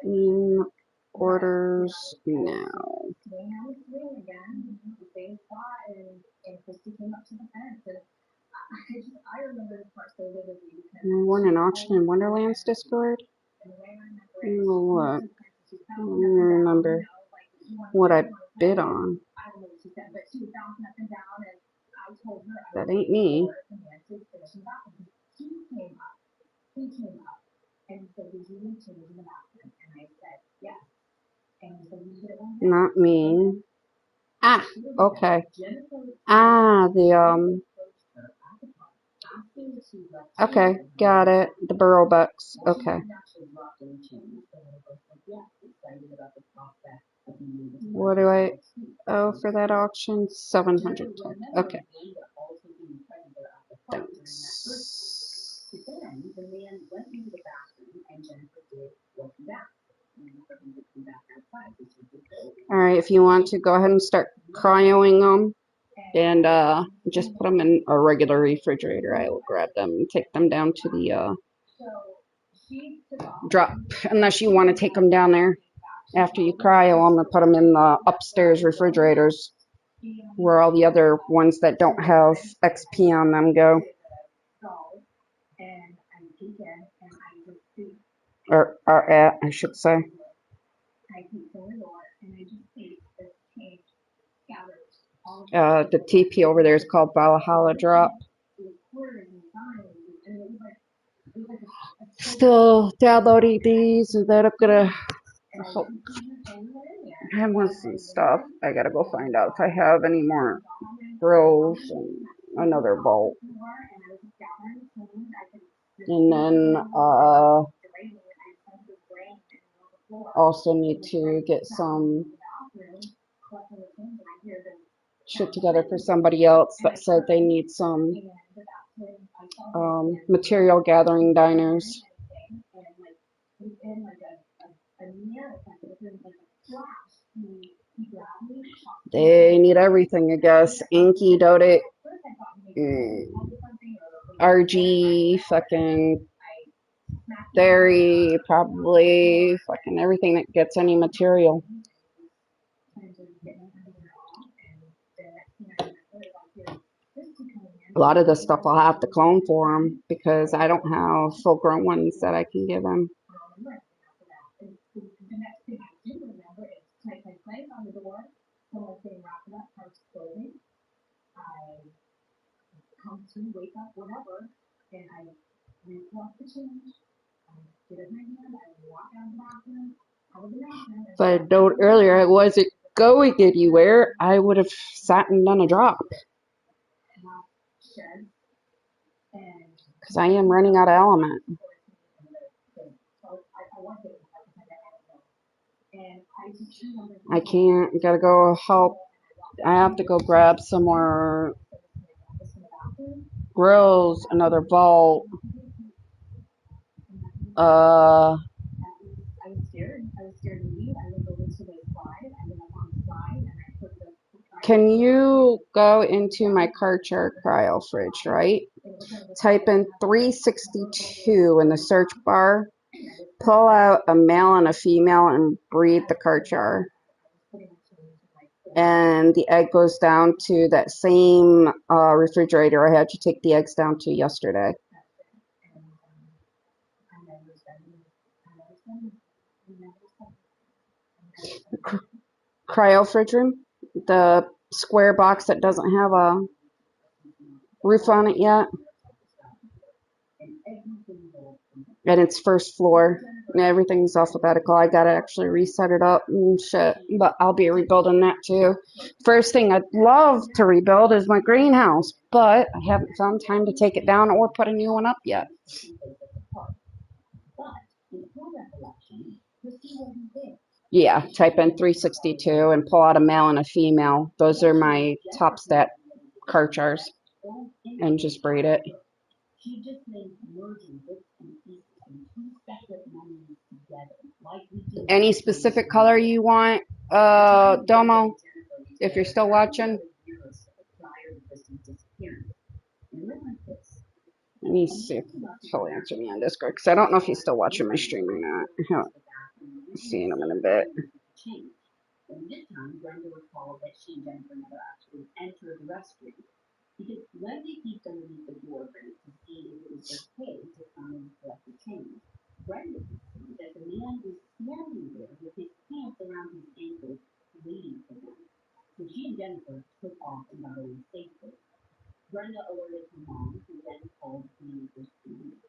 in orders now. You won an auction in Wonderland's Discord? What? I don't even remember what I bid on. That ain't me. Not me. Ah, okay. Ah, okay, got it. The Burrow Bucks. Okay. What do I? owe for that auction? 700. Okay. Thanks. Then the man went into the bathroom and Jennifer did what he asked. All right, if you want to go ahead and start cryoing them and just put them in a regular refrigerator, I will grab them and take them down to the drop, unless you want to take them down there after you cryo them and put them in the upstairs refrigerators where all the other ones that don't have XP on them go. Or are at, I should say. The TP over there is called Valhalla Drop. Still downloading these, and then I'm gonna have one some stuff. I gotta go find out if I have any more grills and another bolt. And then also need to get some shit together for somebody else that said they need some material gathering diners. They need everything, I guess. Inky, Dodic, RG, fucking dairy, probably fucking everything that gets any material. A lot of the stuff I'll have to clone for them because I don't have full-grown ones that I can give them. If I had known earlier I wasn't going anywhere, I would have sat and done a drop. Because I am running out of element. I can't. I gotta go help. I have to go grab some more grills, another vault. Can you go into my Karcher cryo fridge, right? Type in 362 in the search bar. Pull out a male and a female and breed the Karcher. And the egg goes down to that same refrigerator I had you take the eggs down to yesterday. Cryo fridge room, the square box that doesn't have a roof on it yet, and it's first floor. Everything's alphabetical. I gotta actually reset it up and shit, but I'll be rebuilding that too. First thing I'd love to rebuild is my greenhouse, but I haven't found time to take it down or put a new one up yet. Yeah, type in 362 and pull out a male and a female. Those are my top stat Karchers, and just breed it. Any specific color you want, Domo, if you're still watching? Let me see if he'll answer me on Discord, because I don't know if he's still watching my stream or not. I haven't seen him in a bit. And this time, Brenda recalled that she and Jennifer never actually entered the restroom because Wendy peeked underneath the door to see if it was okay to come and collect the change. Brenda could see that the man was standing there with his pants around his ankles, waiting for them. So she and Jennifer took off and got away safely. Brenda alerted her mom, who then called the neighbors to leave.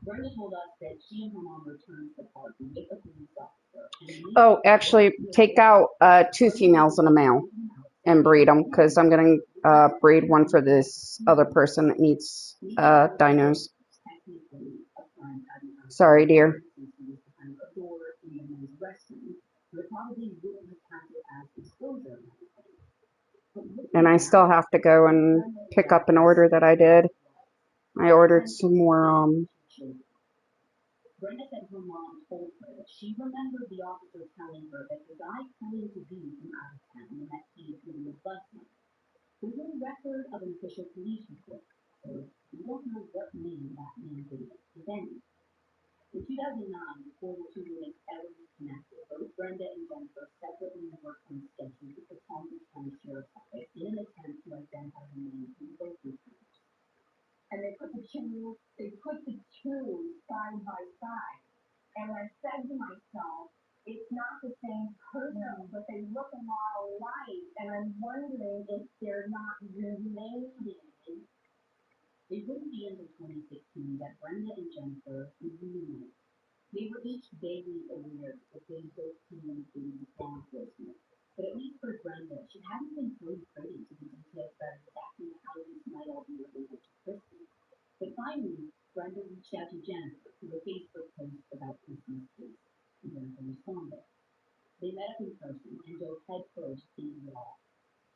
Brenda told us that she and her mom returned to the park with a police officer. Oh, actually, take out 2 females and a male and breed them, because I'm going to breed one for this other person that needs dinos. Sorry, dear. And I still have to go and pick up an order that I did. I ordered some more Brenda said her mom told her that she remembered the officer telling her that the guy claimed to be from out of town and that he was busted. There's no record of an official police report, so we don't know what name that man gave, if any. In 2009, before the two women ever reconnected, both Brenda and Jennifer separately worked on sketches with the Palm Beach County Sheriff's Office in an attempt to identify the men who both encounters. And they put the two side by side. And I said to myself, it's not the same person, but they look a lot alike. And I'm wondering if they're not related. It wouldn't be until 2016 that Brenda and Jennifer reunited. They were each vaguely aware that they both communicated with law enforcement. But at least for Brenda, she hadn't been fully privy to the details about exactly how this might all be related to Christy. But finally, Brenda reached out to Jennifer through a Facebook post about Christy's case, and Jennifer responded. They met up in person and dove headfirst into it all.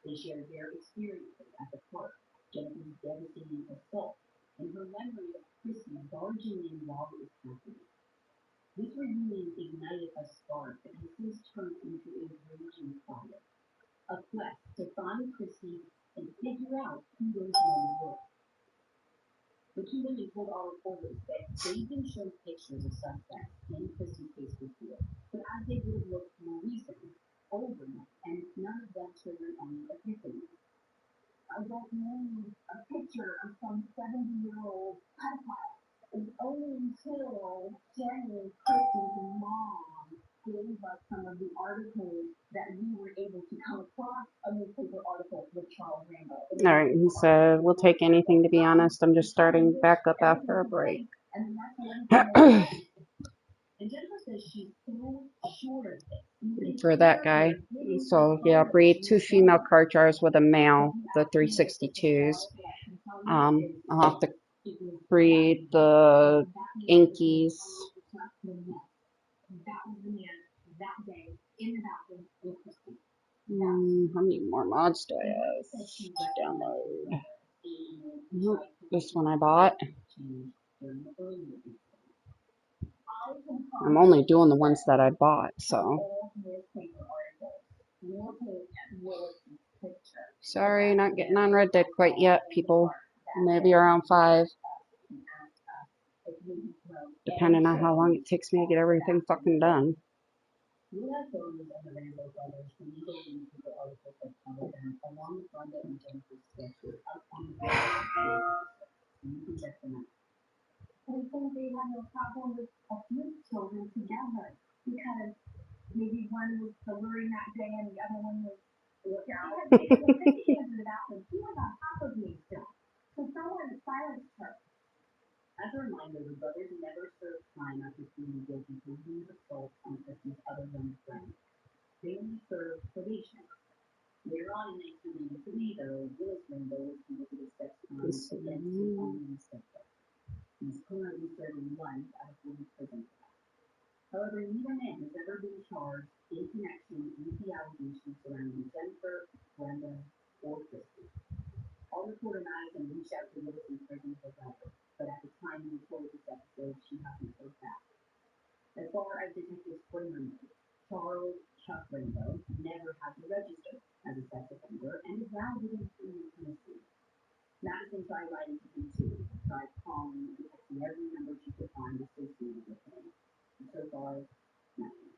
They shared their experiences at the park, Jennifer's devastating assault, and her memory of Christy barging in while it was happening. This reunion ignited a spark that has since turned into a raging fire, a quest to find Christy and figure out who those men were. The two women told our reporters that they've been shown pictures of suspects in Christy's Facebook field, but as they would have looked more recent, older men, and none of them triggered any epiphany. I don't need a picture of some 70-year-old pedophile. It's only until Jenny, Christy's mom, gave us some of the articles that we were able to come across a newspaper article with Charles Rambo. All right, he said, we'll take anything, to be honest. I'm just starting back up after a break. For that guy. So, yeah, breed 2 female card jars with a male, the 362s. I'll have to breed the Inkies. How many more mods do I have to download? Nope, this one I bought. I'm only doing the ones that I bought, so. Sorry, not getting on Red Dead quite yet, people. Maybe around 5. Depending on how long it takes me to get everything fucking done. I think they had no problem with a few children together because maybe one was coloring that day and the other one was looking out. Because she was in the bathroom, she was on top of me still. So someone silenced her. As a reminder, the brothers never served time after pleading guilty to lewd assault on Christy's other young friend. They only served probation. Later on in 1993, though, Willis Rainbow was convicted of sex crimes against his own instructor. He's currently serving life out of 40 prison. However, neither man has ever been charged in connection with the allegations surrounding Jennifer, Brenda, or Christy. I'll record an item and reach out to Willis in prison for help, but at the time we recorded this episode, she hasn't heard back. As far as Detective Springer knows, Charles Chuck Rainbow never had to register as a sex offender and is now living free in Tennessee. Madison tried writing to him too, tried calling and texting every number she could find associated with him. And so far, nothing.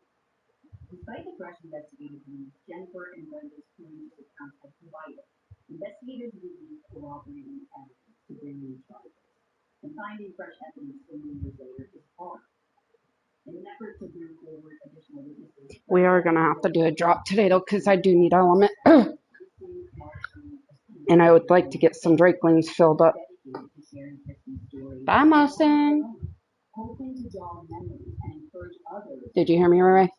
Despite the fresh investigative leads Jennifer and Brenda's police accounts have provided, investigators released corroborating evidence to bring new charges. And finding fresh evidence so many years later is hard. In an effort to bring forward additional witnesses, We are going to have to do a drop today, though, because I do need element. And I would like to get some Drakelings filled up. Bye, Mawson. Did you hear me, Ray?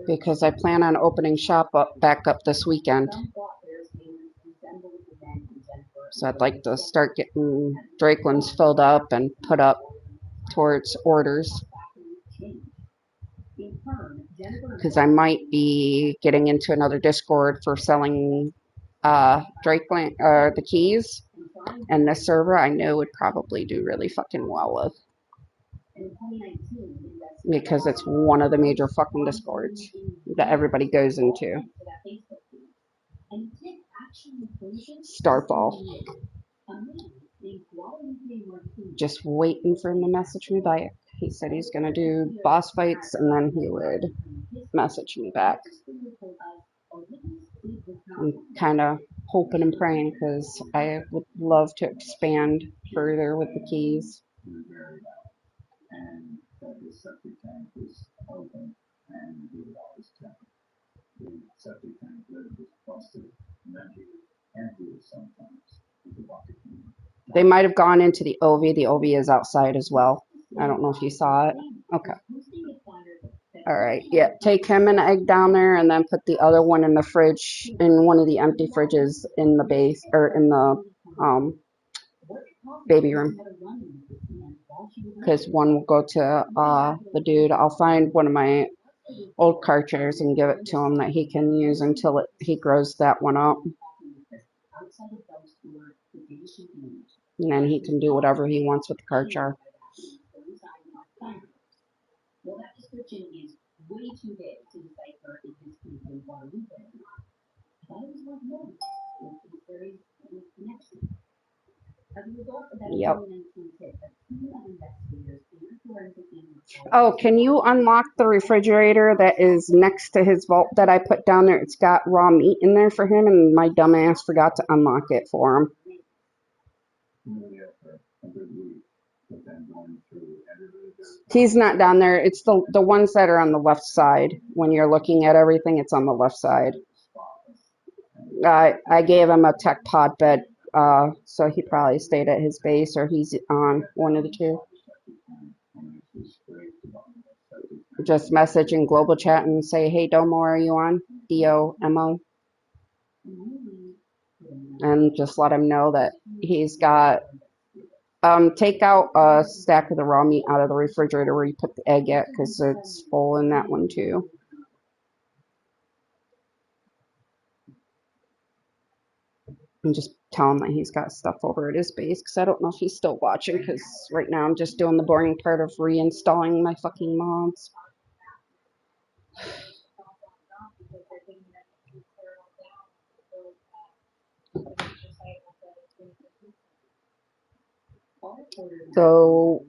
Because I plan on opening shop back up this weekend. So I'd like to start getting Drakelings filled up and put up towards orders. because I might be getting into another Discord for selling Drakeland the keys, and this server I know would probably do really fucking well with, because it's one of the major fucking Discords that everybody goes into. Starfall. Just waiting for him to message me back. He said he's gonna do boss fights and then he would message me back. I'm kind of hoping and praying because I would love to expand further with the keys. And that his septic tank was open and he would always tell the septic tank lid was busted, and then he would empty it sometimes with the bucket. They might have gone into the OV. The OV is outside as well. I don't know if you saw it. Okay. All right. Yeah. Take him and egg down there, and then put the other one in the fridge, in one of the empty fridges in the base, or in the baby room. Because one will go to the dude. I'll find one of my old car chairs and give it to him that he can use until he grows that one up. And then he can do whatever he wants with the car chair. Well, that description is way too big to decipher if this came from Guadalupe or not. But it was worth knowing if there is a connection. As a result of that 2019 tip, a team of investigators and forensic analysts. Oh, can you unlock the refrigerator that is next to his vault that I put down there? It's got raw meat in there for him, and my dumbass forgot to unlock it for him. He's not down there. It's the ones that are on the left side. When you're looking at everything, it's on the left side. I gave him a tech pod bed, so he probably stayed at his base, or he's on one of the two. Just message in global chat and say, hey, Domo, are you on? D-O-M-O. And just let him know that he's got... take out a stack of the raw meat out of the refrigerator where you put the egg at, because it's full in that one too. And just tell him that he's got stuff over at his base, because I don't know if he's still watching, because right now I'm just doing the boring part of reinstalling my fucking mods. So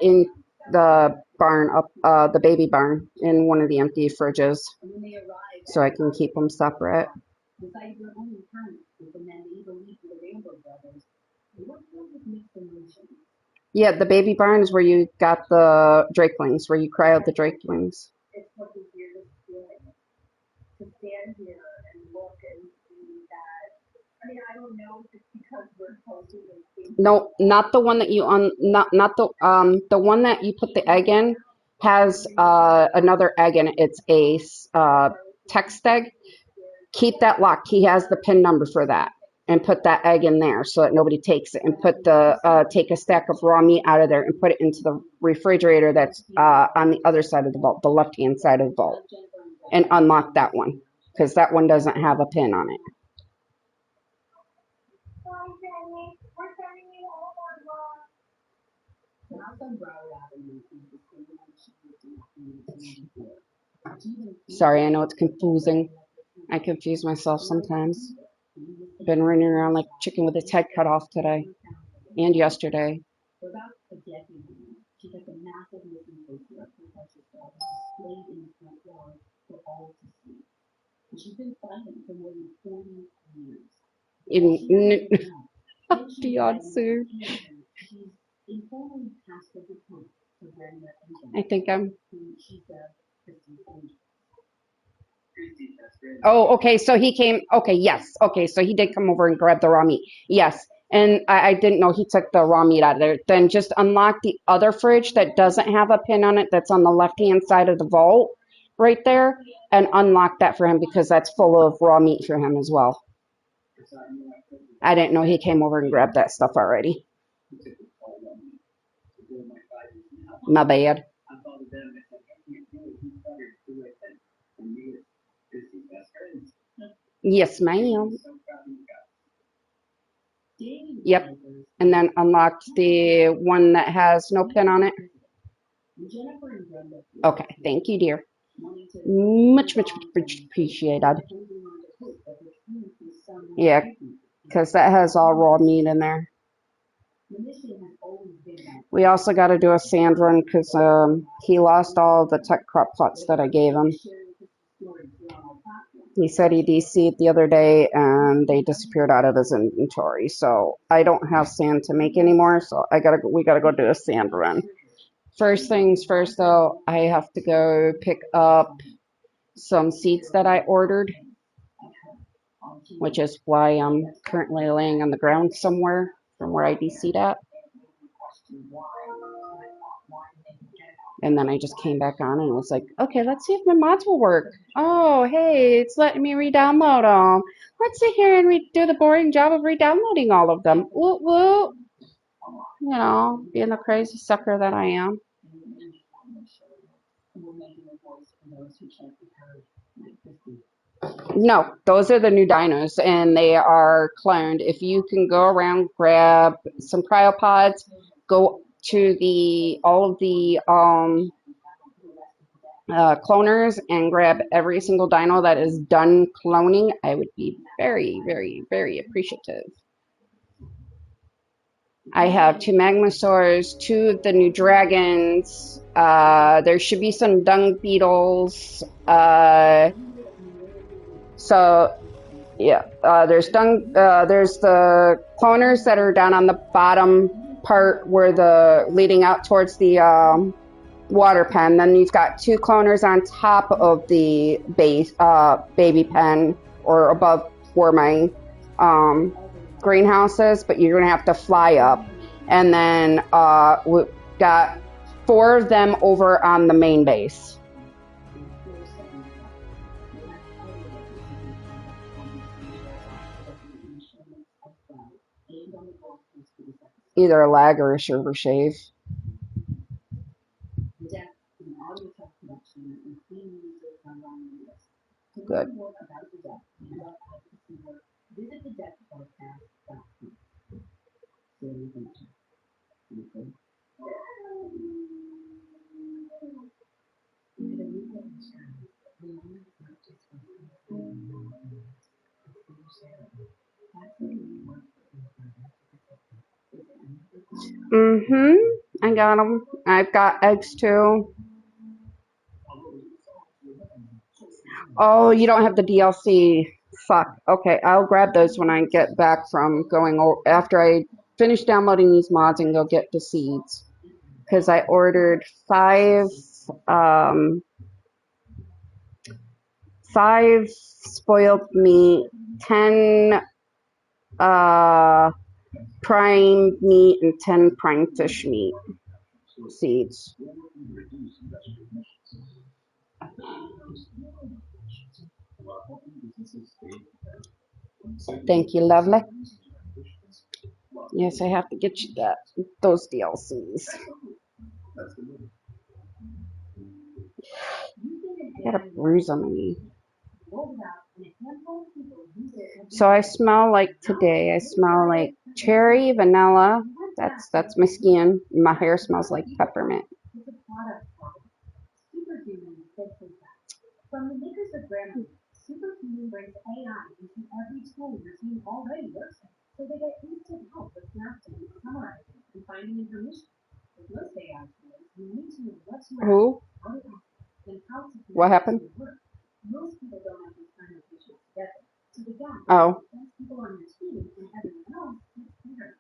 in the barn, up the baby barn, in one of the empty fridges, so I can keep them separate. Yeah, the baby barn is where you got the drakelings, where you cry out the drakelings. To stand here and look and see that. I mean, I don't know if it's because we're closer than. No, not the one that you not the one that you put the egg in has another egg in it. It's a text egg. Keep that locked. He has the PIN number for that, and put that egg in there so that nobody takes it. And put the take a stack of raw meat out of there and put it into the refrigerator that's on the other side of the vault, the left-hand side of the vault, and unlock that one, because that one doesn't have a PIN on it. Sorry, I know it's confusing. I confuse myself sometimes. Been running around like chicken with its head cut off today and yesterday. For about a decade now, she kept a massive missing poster of her precious daughter displayed in the front yard for all to see. And she's been fighting for more than 40 years. Beyond Sue. She's informally passed her diploma to Brenda and Jen. I think I'm. She's Christy's angel. Oh, okay. So he came. Okay, yes. Okay, so he did come over and grab the raw meat. Yes. And I didn't know he took the raw meat out of there. Then just unlock the other fridge that doesn't have a pin on it, that's on the left-hand side of the vault right there, and unlock that for him, because that's full of raw meat for him as well. I didn't know he came over and grabbed that stuff already. My bad. Yes, ma'am. Yep. And then unlocked the one that has no pin on it. Okay, thank you, dear. Much, much, much appreciated. Yeah, because that has all raw meat in there. We also got to do a sand run because he lost all the tech crop plots that I gave him. He said he DC'd the other day and they disappeared out of his inventory. So I don't have sand to make anymore. So we gotta go do a sand run. First things first, though, I have to go pick up some seeds that I ordered, which is why I'm currently laying on the ground somewhere from where I DC'd at. And then I just came back on and was like, okay, let's see if my mods will work. Oh, hey, it's letting me re-download them. Let's sit here and do the boring job of re-downloading all of them. Woo woo. You know, being the crazy sucker that I am. No, those are the new dinos, and they are cloned. If you can go around, grab some cryopods, go to all of the cloners and grab every single dino that is done cloning, I would be very, very, very appreciative. I have 2 Magmasaurs, 2 of the new dragons. There should be some dung beetles. So yeah, there's the cloners that are down on the bottom part where leading out towards the water pen. Then you've got 2 cloners on top of the base baby pen or above where my greenhouse is, but you're gonna have to fly up. And then we've got 4 of them over on the main base. Either a lag or a server shave. Good. I got them. I've got eggs too. Oh, you don't have the DLC. Fuck. Okay, I'll grab those when I get back from after I finish downloading these mods and go get the seeds. Because I ordered 5 spoiled meat, 10 prime meat, and 10 prime fish meat seeds. Thank you, lovely. Yes, I have to get you those DLCs. I got a bruise on my knee. So I smell like today. I smell like cherry, vanilla. That's my skin. My hair smells like peppermint. From the makers of Grammarly, Superhuman brings AI into every tool your team already works in, so they get instant help with drafting, summarizing, and finding information. With most AI tools, you need to know what to add, how to act, and how to what happened? Work. Most people don't have this kind of patience together, so the gap between people on your team and everyone else is clear.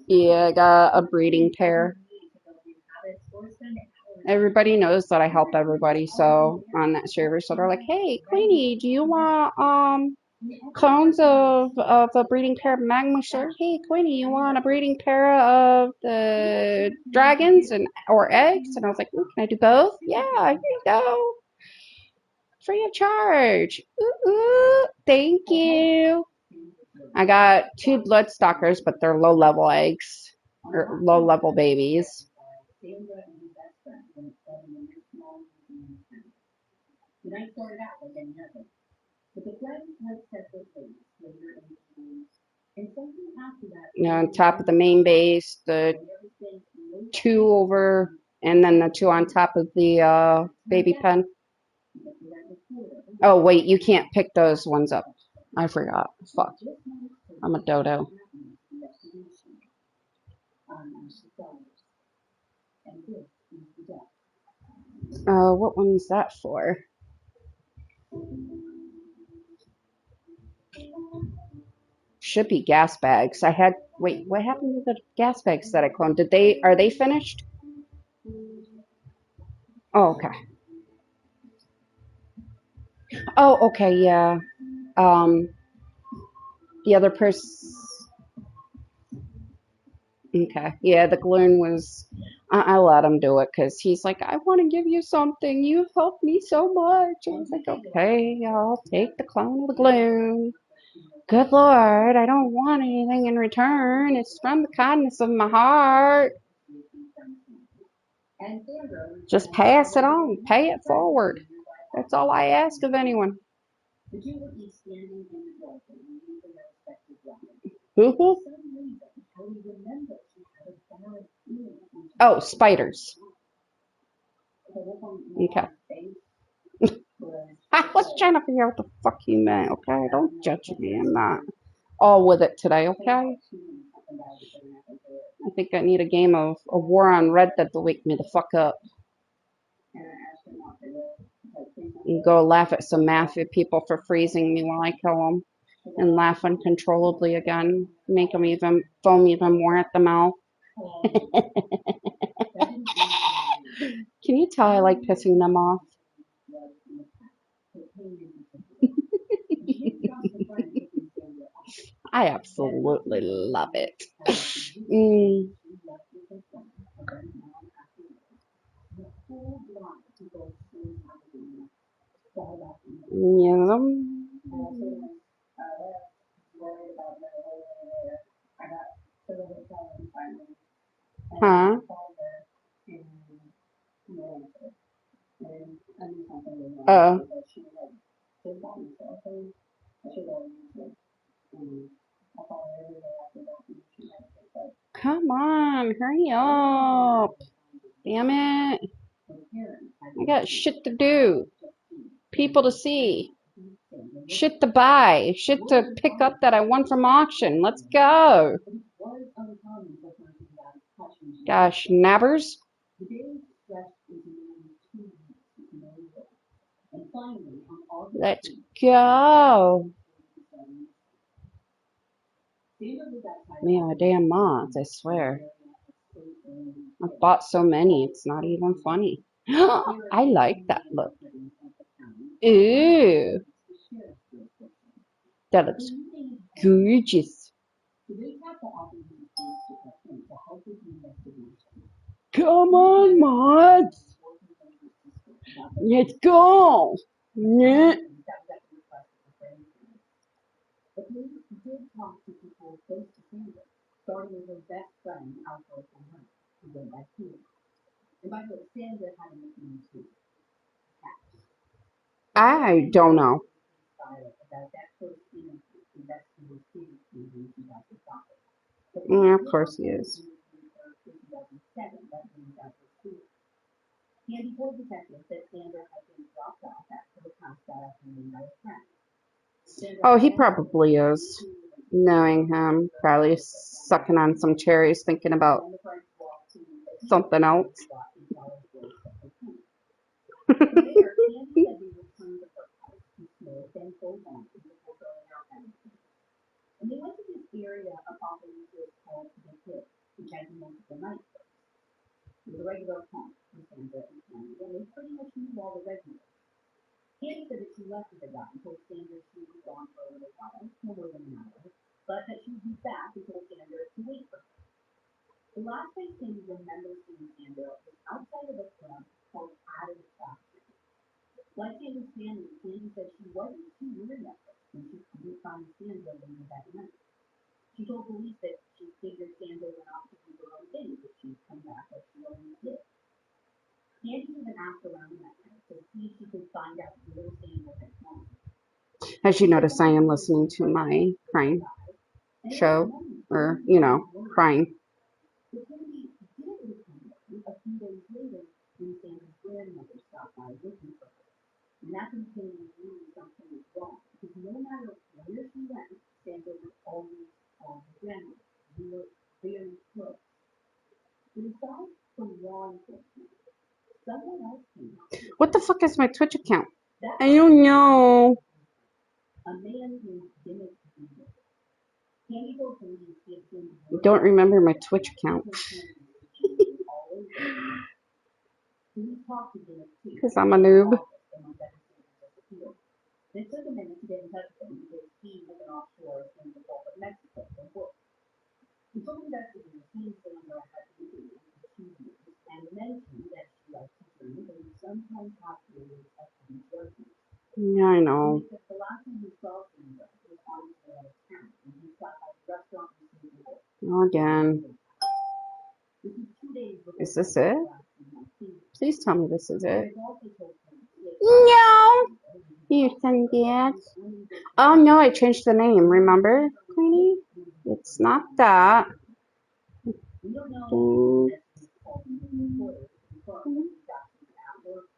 Yeah, I got a breeding pair. Everybody knows that I help everybody, so on that server, so they're like, "Hey, Queenie, do you want clones of a breeding pair of Magmasaur? Hey, Queenie, you want a breeding pair of the dragons or eggs?" And I was like, "Ooh, can I do both? Yeah, here you go, free of charge. Ooh, thank you." I got 2 Bloodstalkers, but they're low-level eggs or low-level babies. But the friends had separate ways later in the game. And something after that. You know, on top of the main base, the two over, and then the two on top of the baby pen. Oh, wait, you can't pick those ones up. I forgot. Fuck. I'm a dodo. What one's that for? Should be gas bags. Wait, what happened to the gas bags that I cloned? Are they finished? Oh, okay. Oh, okay, yeah. The other person. Okay, yeah, the gloon was. I let him do it because he's like, I want to give you something. You've helped me so much. I was like, okay, I'll take the clone of the gloon. Good Lord, I don't want anything in return. It's from the kindness of my heart. Just pass it on. Pay it forward. That's all I ask of anyone. Who? Oh, spiders. Okay. I was trying to figure out what the fuck you meant, okay? Don't judge me. I'm not all with it today, okay? I think I need a game of a War on Red Dead to wake me the fuck up. And go laugh at some mafia people for freezing me while I kill them. And laugh uncontrollably again. Make them even foam even more at the mouth. Can you tell I like pissing them off? I absolutely love it. Yeah. Huh? Come on, hurry up. Damn it. I got shit to do. People to see. Shit to buy. Shit to pick up that I won from auction. Let's go. Gosh, nabbers. Let's go. Man, damn moths, I swear. I've bought so many, it's not even funny. I like that look. Ooh. That looks gorgeous. Come on, mods. Let's go. Yeah. I don't know. Yeah, of course he is. Oh, he probably is. Knowing him, probably sucking on some cherries, thinking about something else. As you notice, I am listening to my crime show, or, crime. The Kennedy did return a few days later when Sandra's grandmother stopped by looking for her. And that's when Kennedy knew something was wrong, because no matter where she went, Sandra would always call her grandmother. They were very close. But aside from law enforcement, someone else came out. What the fuck is my Twitch account? That I don't know. a man named Dennis Beaver. Candy told police he had seen I don't remember my Twitch account. Police talked to Dennis too. Because I'm a noob. It took a minute to get in touch with him because he was an offshore in the Gulf of Mexico for work. He told investigators he and Sandra had been dating for 2 years and mentioned that she liked to drink and sometimes have periods of drug use. Yeah, I know. He said the last time he saw Sandra was on his way out of town and he stopped by the restaurant and seen her. Oh, again. This is 2 days before Is this it? Please tell me this is it. They've also told police No! You send that. Oh, no, I changed the name. Remember, Queenie? It's not that.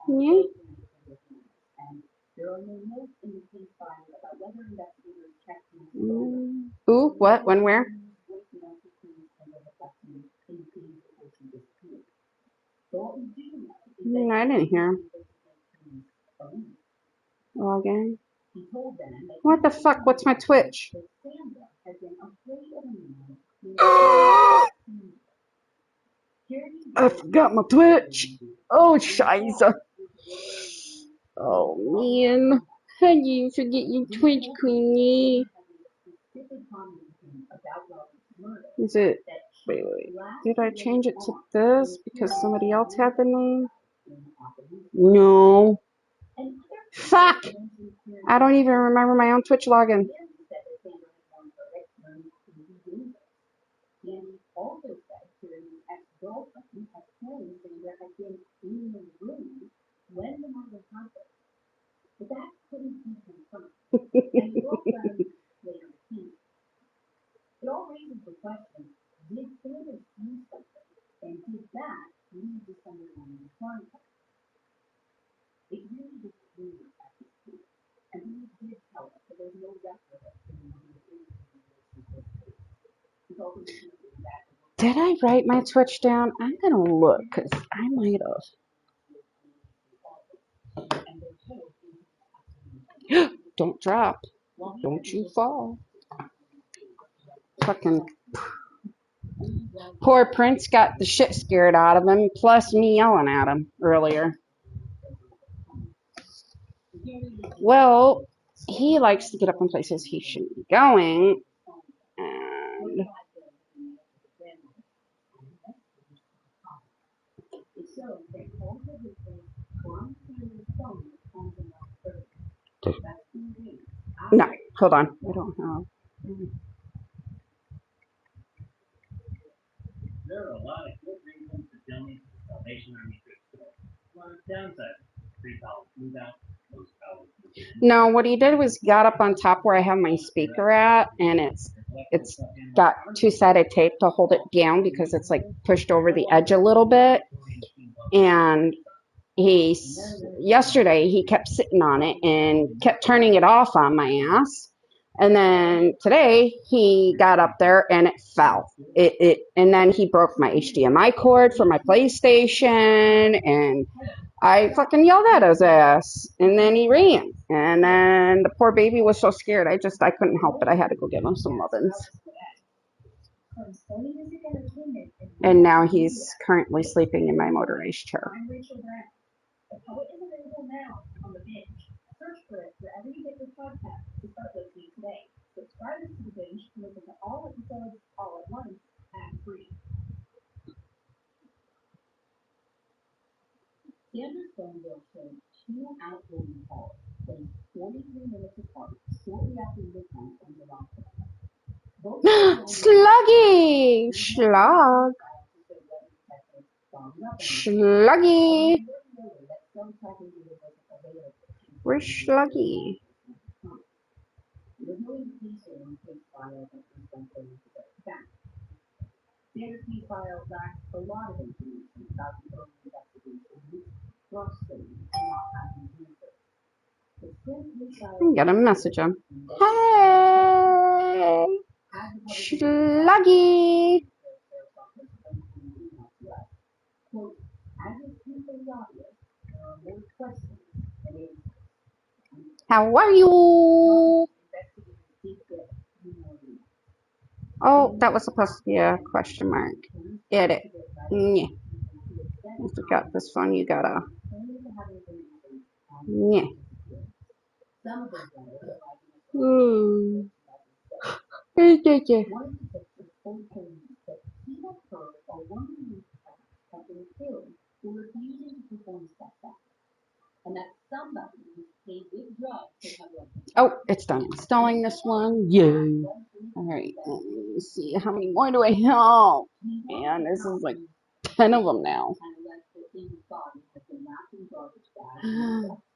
Yeah. there are no notes in the case file about whether investigators checked his Ooh, what? When, where? No, I didn't hear. Log in. What the fuck? What's my Twitch? I forgot my Twitch. Oh, scheiße. Oh, man. How do you forget your Twitch, Queenie? Is it? Wait. Did I change it to this because somebody else had the name? No. Fuck! I don't even remember my own Twitch login. Also said Kiri's ex-girlfriend had claimed Sandra had been in the room when the murder happened. But that couldn't be confirmed. And the girlfriend later repeated. It all raises the question, did Sandra see something? And did that lead to someone on the contact? It really just rumors at this point. And police did tell us that there's no record of anyone who is in this case. It's also Did I write my Twitch down? I'm gonna look because I might have. Don't drop. Don't you fall. Fucking poor Prince got the shit scared out of him, plus me yelling at him earlier. Well, he likes to get up in places he shouldn't be going, and no, hold on. I don't have. There are a lot of good reasons to donate to the Salvation Army thrift store. A lot of downsides. Free college move out, closed college move in. No, what he did was got up on top where I have my speaker at, and it's got two-sided tape to hold it down because it's like pushed over the edge a little bit. And yesterday he kept sitting on it and kept turning it off on my ass. And then today he got up there and it fell. And then he broke my HDMI cord for my PlayStation, and I fucking yelled at his ass, and then he ran. And then the poor baby was so scared, I couldn't help it. I had to go give him some muffins. And now he's currently sleeping in my motorized chair. The poet is available now on the binge. Search for it wherever you get your podcast to start listening today. Subscribers to the binge can listen to all episodes all at once, ad-free. Sandra's phone bill showed 2 outgoing calls, placed 43 minutes apart, shortly after midnight on July 7th. Both Sluggy! Slug. Sluggy! Where's Sluggy? was no indication on the case file that was something to get back. Standard case file lacked a lot of information about the early investigation, which frustrating and not having answers. The standard case file Got a message on. Hey, Sluggy. Quote, as is painfully obvious, there are more questions than answers. How are you? Oh, that was supposed to be a question mark. Edit. Yeah. I forgot this phone. You gotta. Yeah. Ooh. One of the pictures told police that he had heard a woman in the past had been killed for refusing to perform sex acts, and that somebody was paid with drugs to cover up the Oh, it's done installing this one. Yay. Alright, let me see. How many more do I have? And this is like 10 of them now.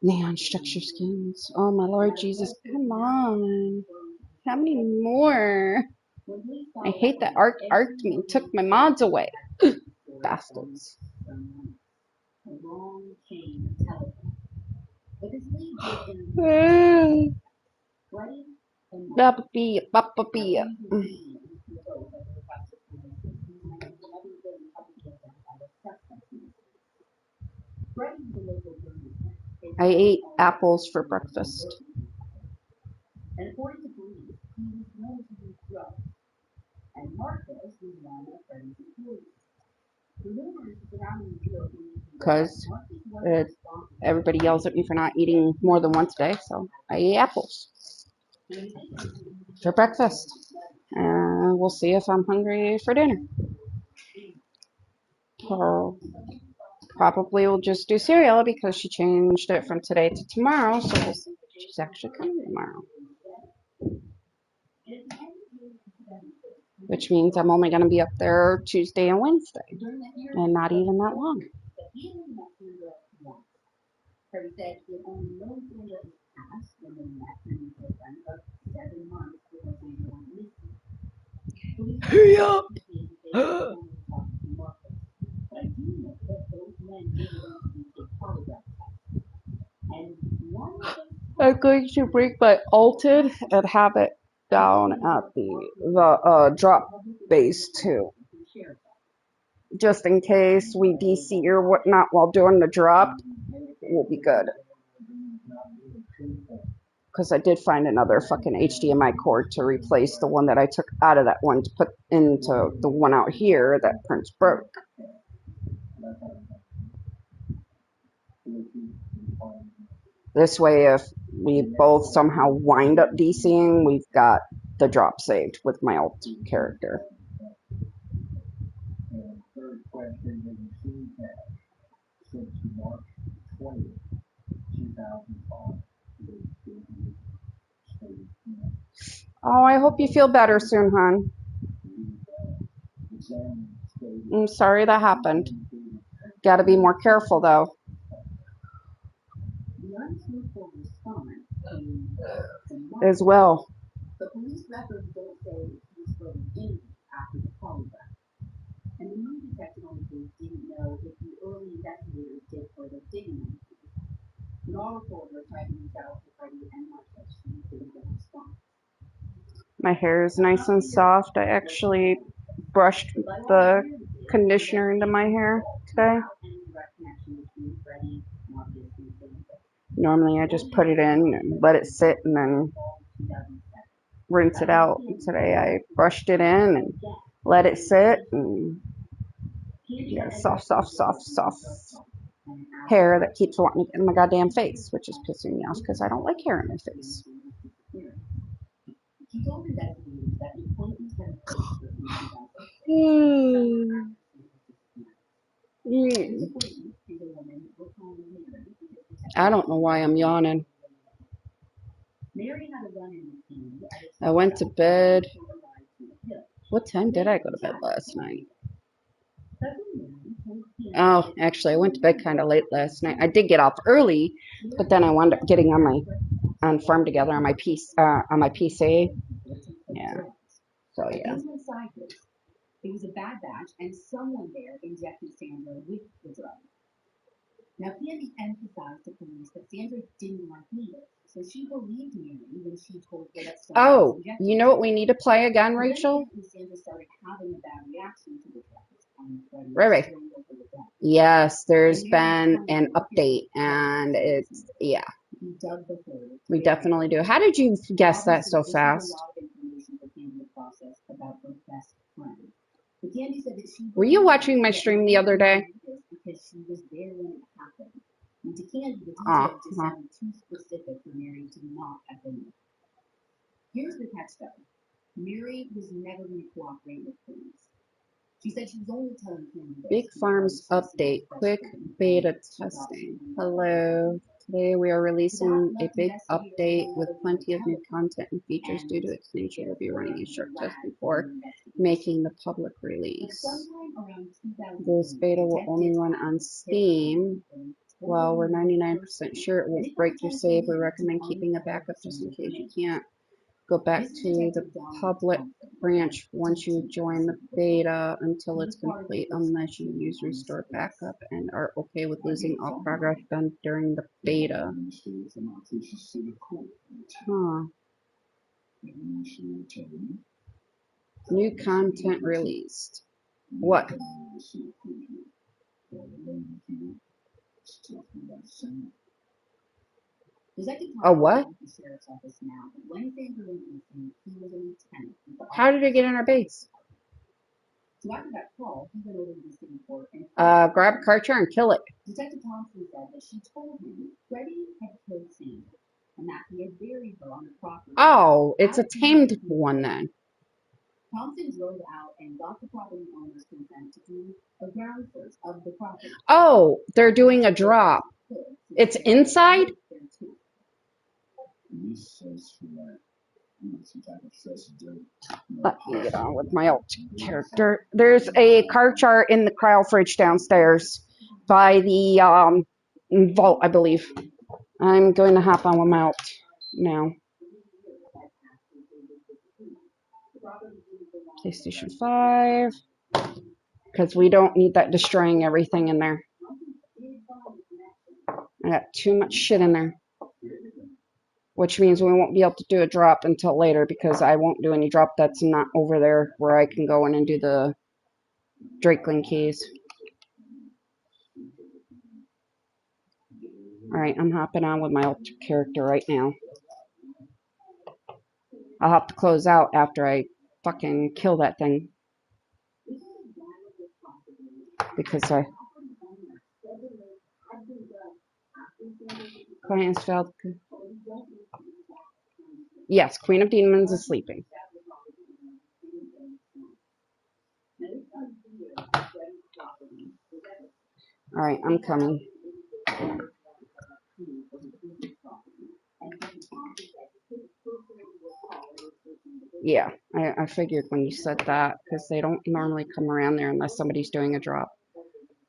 Neon structure skins. Oh my Lord Jesus, come on. How many more? I hate that ARK arked me and took my mods away. Bastards. a long chain of telephone. But this lead gives them Freddie and Mark. Bapapia. I ate apples for breakfast. And according to police, he was known to use drugs. And Marcus was one of Freddie's employees. The rumors surrounding the deal Because everybody yells at me for not eating more than once a day, so I eat apples for breakfast. And we'll see if I'm hungry for dinner. Or probably we'll just do cereal because she changed it from today to tomorrow, so we'll see if she's actually coming tomorrow. Which means I'm only going to be up there Tuesday and Wednesday, and not even that long. Freddie said he had only known Sandra in the past when they met and were friends for 7 months before Sandra went missing. Hurry up! But I do know that both men did recently take polygraph tests. And one of them I'm going to bring my Alted and have it down at the drop base too, just in case we DC or whatnot while doing the drop. Will be good. Because I did find another fucking HDMI cord to replace the one that I took out of that one to put into the one out here that Prince broke. This way, if we both somehow wind up DCing, we've got the drop saved with my alt character. Oh, I hope you feel better soon, hon. I'm sorry that happened. Gotta be more careful, though. As well. The police records don't say he was spoken injured after the polygraph. And the new detective on the case didn't know if the early investigators did further digging on the case. Law reporter tried to reach out to Freddie and Marcus and couldn't get a response. My hair is nice and soft. I actually brushed the conditioner into my hair today. Normally I just put it in and let it sit and then rinse it out. Today I brushed it in and let it sit, and yeah, soft hair that keeps wanting to get in my goddamn face, which is pissing me off because I don't like hair in my face. I don't know why I'm yawning. I went to bed. What time did I go to bed last night? Oh, actually, I went to bed kind of late last night. I did get off early, but then I wound up getting on on Farm Together on my PC. Yeah. So yeah. Things went sideways. It was a bad batch, and someone there injected Sandra with the drug. Now, Candy emphasized to police that Sandra didn't want needles, so she believed Mary when she told her that someone Oh, was injecting you know what we need to play again, her. Rachel? Then Sandra started having a bad reaction to the drugs, and Freddie Right. strangled her to death. Yes, there's been an update, and it's, yeah, He dug the hole. we definitely do. How did you guess that so Obviously, this was fast? a lot of information for Candy to process about her best friend. But Candy said that she Were you believed watching my that stream the other day? this because she was there when it happened. And to Candy, the Uh-huh. details just sounded too specific for Mary to not have been there. Here's the catch, though. Mary was never going to cooperate with police. She said she was only telling Candy this Big Farms because update, she quick was beta she thought she testing. was Hello. Today we are releasing a left big investigators update no with other plenty than of new telephone. content and features due to its nature. We'll be running a short test before making the public release. Sometime around 2000, This beta will only run on Steam. While we're 99% sure it won't break your save, we recommend keeping a backup just in case you can't go back to the public branch once you join the beta until it's complete, unless you use restore backup and are okay with losing all progress done during the beta. Huh. New content released. What? A what? How did it get in our base? So after that call, he went over to the city court and Grab a Karcher and kill it. Detective Thompson said that she told him Freddie had killed Sandra and that he had buried her on the property. Oh, it's a tamed one then. Thompson drove out and got the property owner's consent to do a ground search of the property. Oh, they're doing a drop. It's inside? Let me get on with my alt character. There's a car chart in the cryo fridge downstairs by the vault, I believe. I'm going to hop on with my alt now. PlayStation 5. Because we don't need that destroying everything in there. I got too much shit in there. Which means we won't be able to do a drop until later because I won't do any drop that's not over there where I can go in and do the Drakeling keys. Alright, I'm hopping on with my alt character right now. I'll have to close out after I fucking kill that thing. Because I... Clients failed. Yes, Queen of Demons is sleeping. Alright, I'm coming. Yeah, I figured when you said that, because they don't normally come around there unless somebody's doing a drop.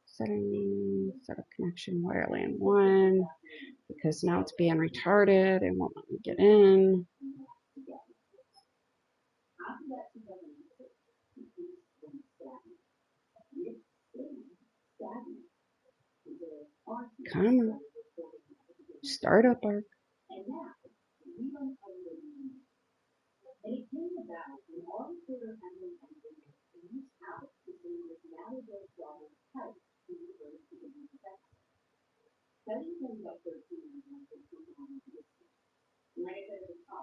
Settings, set up connection, wireline 1, because now it's being retarded, it won't let me get in. Come on. Start up, ARK.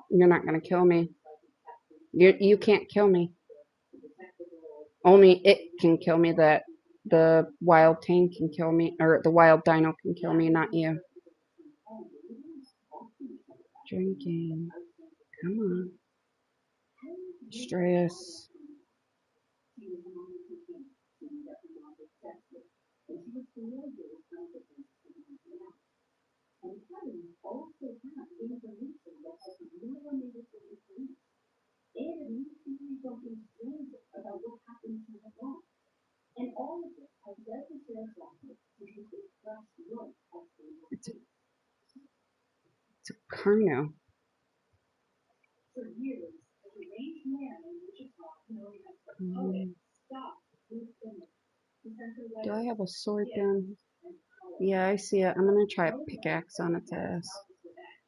You're not going to kill me. You can't kill me. Only it can kill me. That the wild tame can kill me, or the wild dino can kill me, not you. Drinking. Come on. Stress. It's a Carno. Do I have a sword down? Yeah, I see it. I'm gonna try a pickaxe on its ass.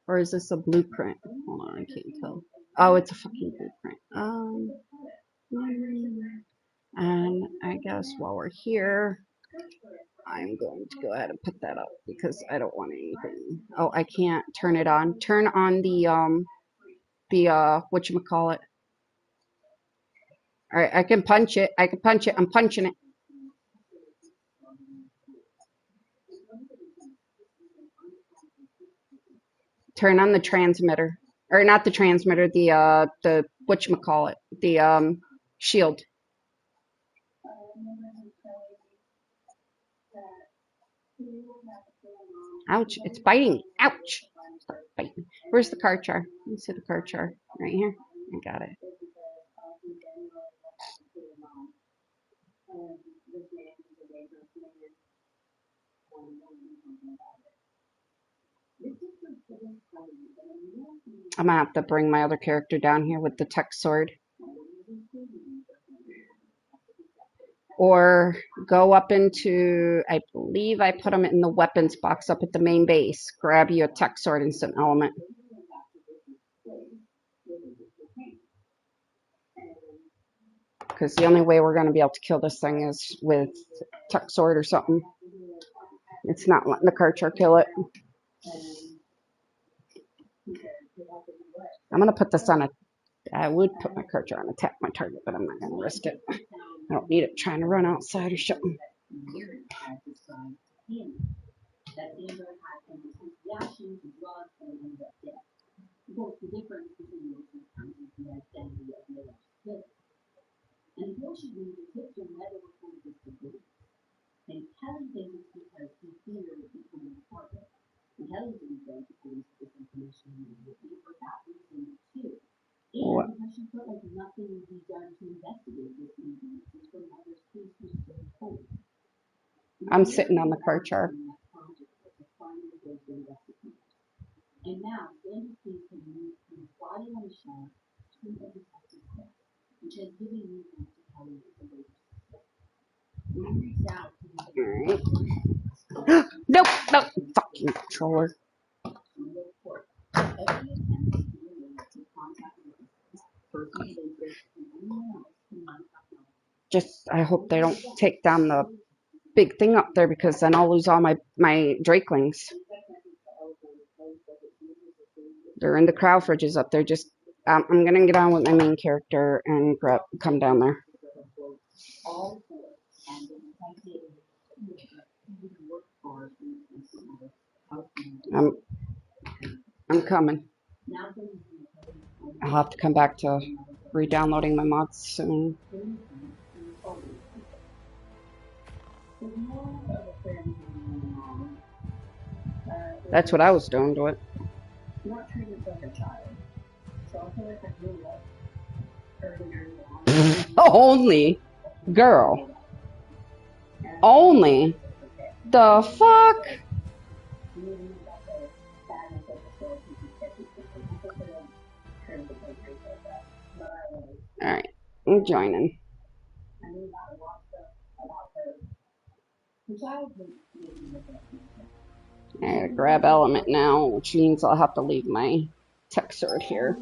Or is this a blueprint? Hold on, I can't tell. Oh, it's a fucking blueprint. And I guess while we're here, I'm going to go ahead and put that up because I don't want anything. Oh, I can't turn it on. Turn on the whatchamacallit. All right, I can punch it. I can punch it. I'm punching it. Turn on the transmitter. Or not the transmitter, the whatchamacallit. The shield. Ouch, it's biting me. Ouch. Stop biting. Where's the card chart? Let me see the card chart. Right here. I got it. I'm gonna have to bring my other character down here with the tech sword. Or go up into, I believe I put them in the weapons box up at the main base. Grab you a tech sword instant element. Because the only way we're going to be able to kill this thing is with tech sword or something. It's not letting the Karcher kill it. I'm going to put this on a, I would put my Karcher on attack my target, but I'm not going to risk it. I don't need it trying to run outside or something. What? I'm sitting on the Karcher. Alright. Nope, nope, fucking controller. Just, I hope they don't take down the big thing up there because then I'll lose all my Drakelings. They're in the crowd fridges up there. Just, I'm gonna get on with my main character and come down there. I'm coming. I'll have to come back to re-downloading my mods soon. That's what I was doing to it. Only, girl. Only. The fuck? Alright, I'm joining. I gotta grab element now, which means I'll have to leave my tech sword here.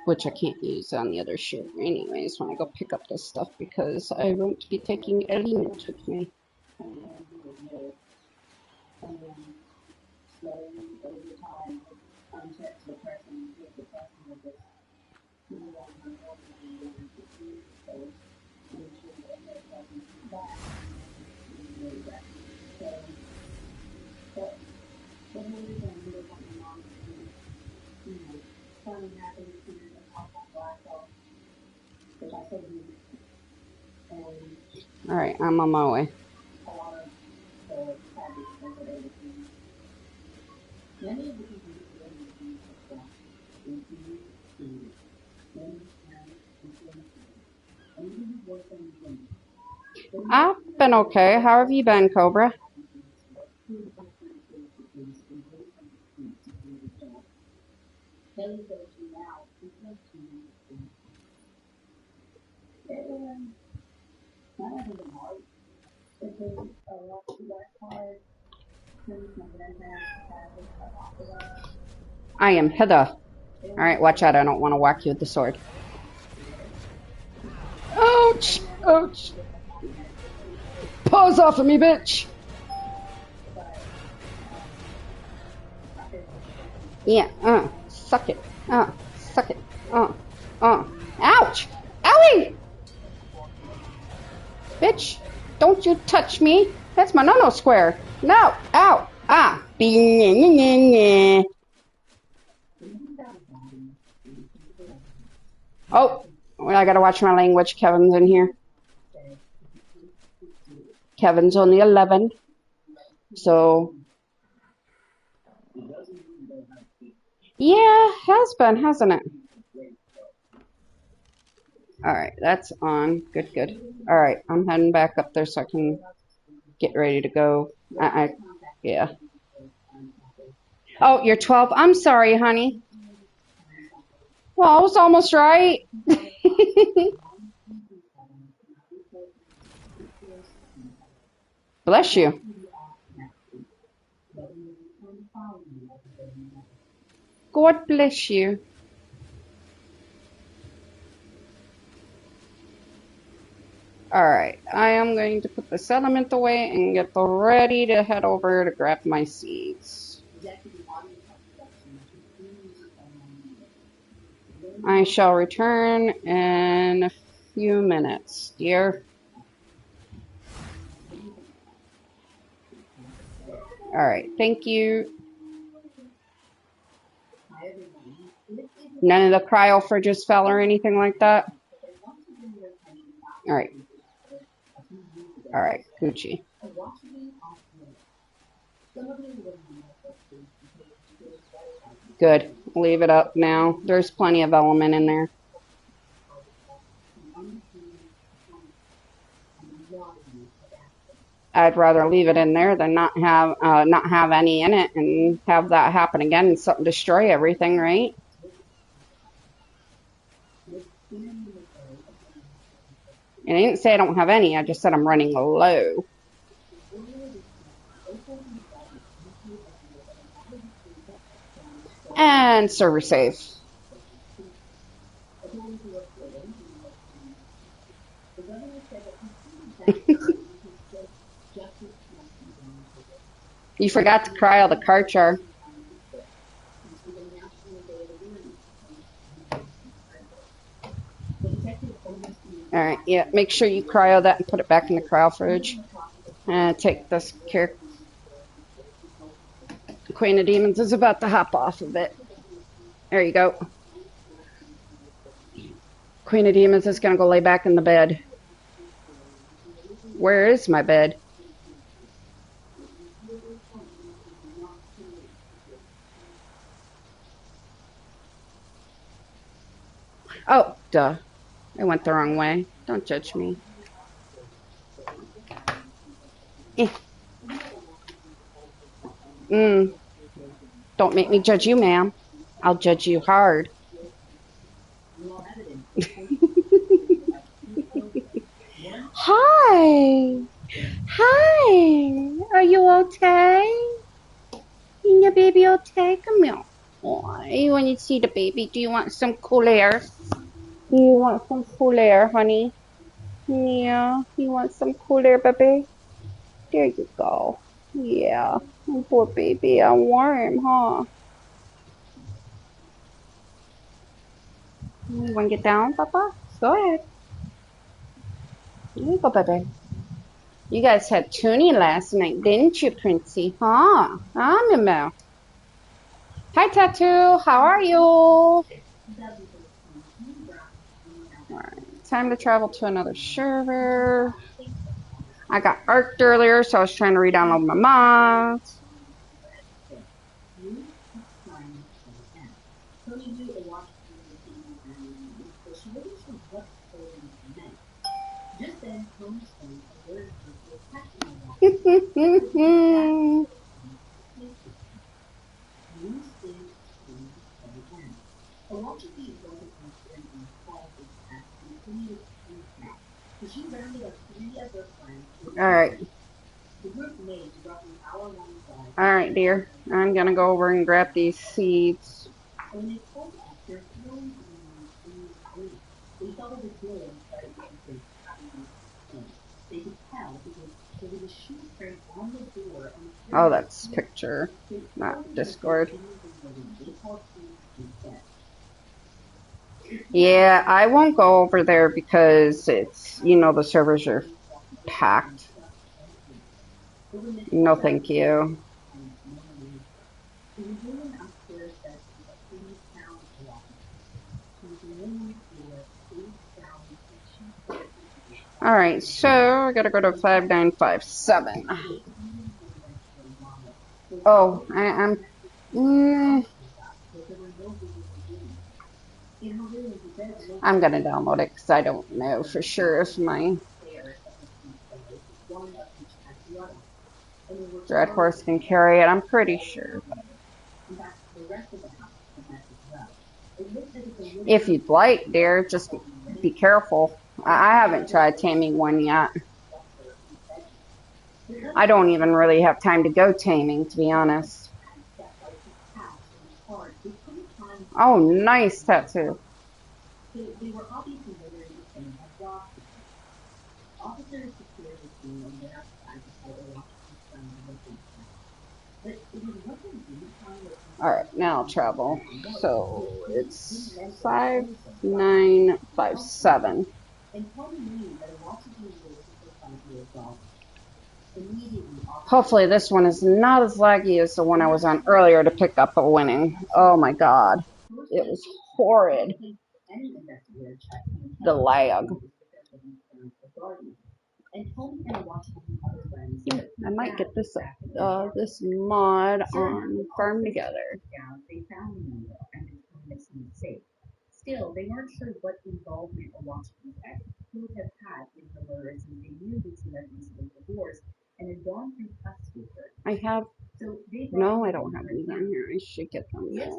Which I can't use on the other ship anyways when I go pick up this stuff because I won't be taking elements with me. Alright, I'm on my way. I've been okay. How have you been, Cobra? I am hither. Alright, watch out. I don't want to whack you with the sword. Ouch! Ouch! Paws off of me, bitch! Yeah, suck it. Suck it. Ouch! Owie! Bitch, don't you touch me. That's my no-no square. No! Ow! Ah! Oh! Well, I gotta watch my language. Kevin's in here. Kevin's only 11. So... yeah, has been, hasn't it? Alright, that's on. Good, good. Alright, I'm heading back up there so I can get ready to go. Yeah. Oh, you're 12? I'm sorry, honey. Well, I was almost right. Bless you. God bless you. Alright, I am going to put this element away and get ready to head over to grab my seeds. I shall return in a few minutes, dear. Alright, thank you. None of the cryo fridges fell or anything like that? Alright. Alright, Gucci. Good. Leave it up now. There's plenty of element in there. I'd rather leave it in there than not have any in it and have that happen again and something destroy everything, right? And I didn't say I don't have any. I just said I'm running low. And server save. You forgot to cryo the cartridge. Alright, yeah, make sure you cryo that and put it back in the cryo fridge. And take this care. Queen of Demons is about to hop off of it. There you go. Queen of Demons is going to go lay back in the bed. Where is my bed? Oh, duh. I went the wrong way. Don't judge me. Don't make me judge you, ma'am. I'll judge you hard. Hi. Hi. Are you okay? Is your baby okay? Come here. Oh, you want to see the baby? Do you want some cool air? Do you want some cool air, honey? Yeah. You want some cool air, baby? There you go. Yeah. Oh, poor baby. I'm warm, huh? You want to get down, Papa? Go ahead. Here you go, baby. You guys had Toonie last night, didn't you, Princey? Huh? Huh, Mimo? Hi, Tattoo. How are you? Alright, time to travel to another server. I got ARKed earlier, so I was trying to re-download my mods. All right. All right, dear. I'm gonna go over and grab these seeds. Oh, that's picture, not Discord. Yeah, I won't go over there because it's, the servers are packed. No, thank you. All right, so I gotta go to 5957. Oh, I'm gonna download it because I don't know for sure if my Dread Horse can carry it. I'm pretty sure. If you'd like, dear, just be careful. I haven't tried taming one yet. I don't even really have time to go taming, to be honest. Oh, nice tattoo. All right, now I'll travel. So it's 5957. Hopefully this one is not as laggy as the one I was on earlier to pick up a winning. Oh my god. It was horrid. The lag. I might get this mod on Farm Together. I have no, I don't have these on here. I should get them now.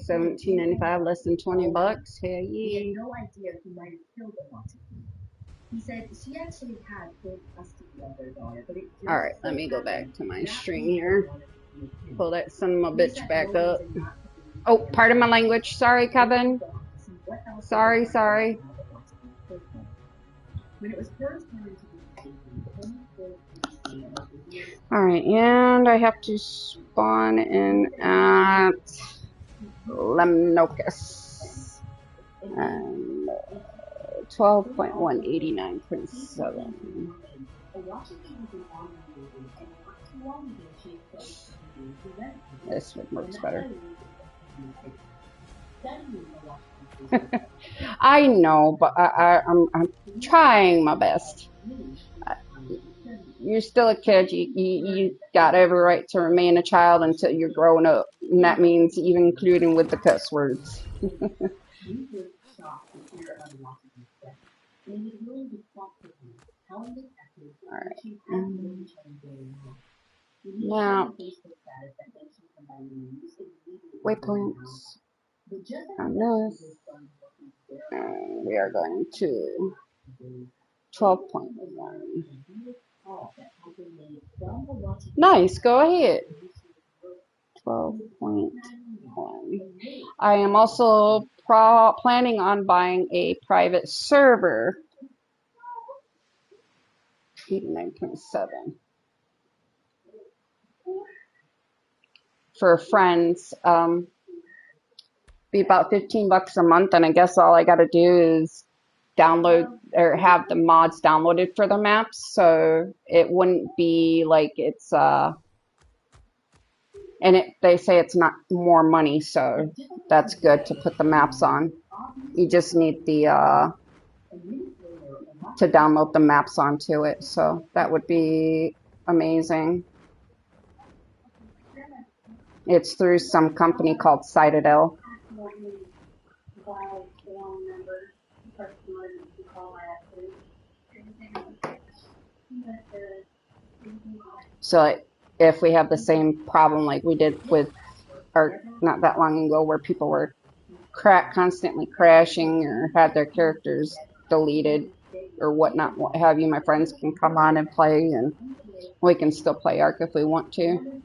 17.95, less than $20. Hell yeah. All right, let me go back to my stream here. Pull that son of a bitch back up. Oh, pardon my language. Sorry, Kevin. Sorry. All right, and I have to spawn in at Lemnocus. And 12.189.7. This one works better. I know, but I'm trying my best. You're still a kid. You got every right to remain a child until you're grown up, and that means even including with the cuss words. All right. Now, waypoints on this. And we are going to 12.1. Nice, go ahead. 12.1. I am also planning on buying a private server. 89.7. For friends. Be about $15 a month, and I guess all I got to do is download or have the mods downloaded for the maps, so it wouldn't be like it's and they say it's not more money, so that's good to put the maps on. You just need the to download the maps onto it, so that would be amazing. It's through some company called Citadel. So if we have the same problem like we did with ARK not that long ago, where people were constantly crashing or had their characters deleted or whatnot, what have you, my friends can come on and play, and we can still play ARK if we want to.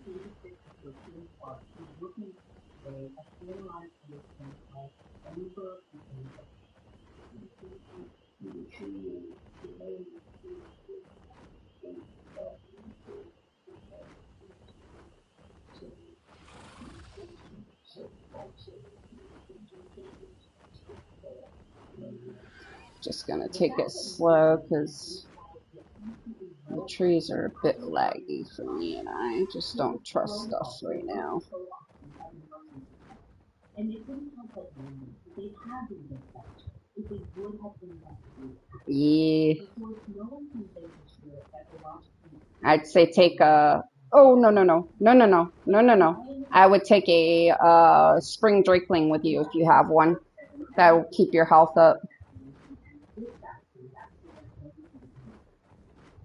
Just gonna take it slow because the trees are a bit laggy for me, and I just don't trust stuff right now. Yeah. I'd say take a. Oh, no, no, no, no, no, no, no, no, no. I would take a spring drakeling with you if you have one. That will keep your health up.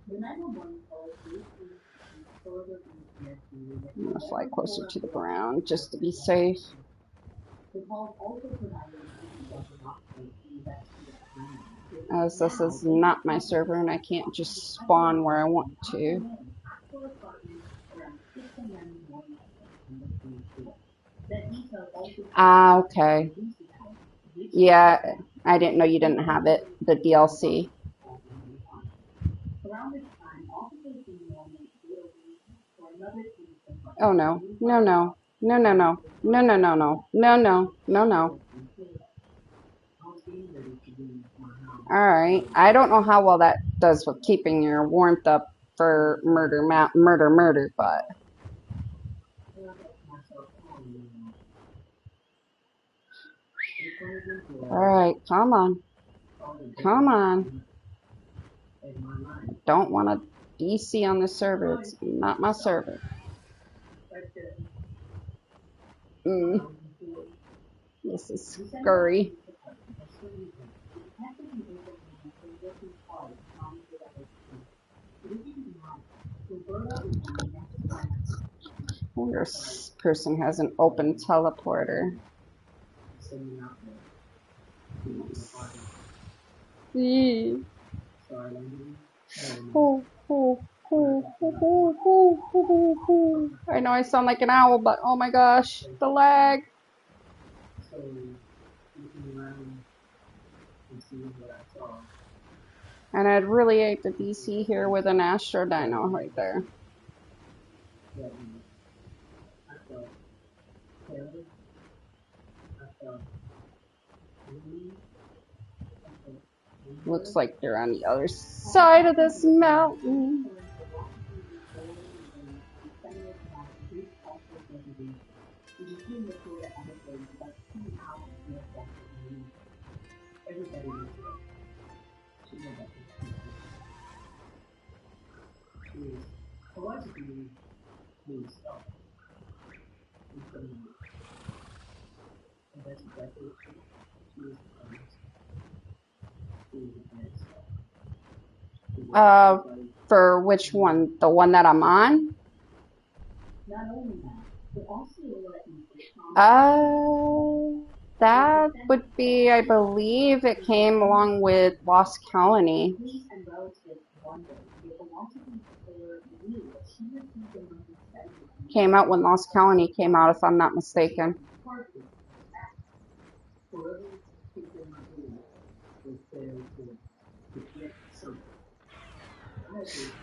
I'm gonna fly closer to the ground just to be safe. As this is not my server and I can't just spawn where I want to. Ah, okay. Yeah, I didn't know you didn't have it, the DLC. Oh no, no, no, no, no, no, no, no, no, no, no, no, no, no. Alright, I don't know how well that does with keeping your warmth up for murder, but. Alright, come on. Come on. Don't want to DC on the server. It's not my server. This is scurry. I wonder if this person has an open teleporter. See. I know I sound like an owl, but oh my gosh, the lag. And I'd really hate the DC here with an Astro Dino right there. Looks like they're on the other side of this mountain. For which one? The one that I'm on? That would be, I believe, it came along with Lost Colony. Came out when Lost Colony came out, if I'm not mistaken.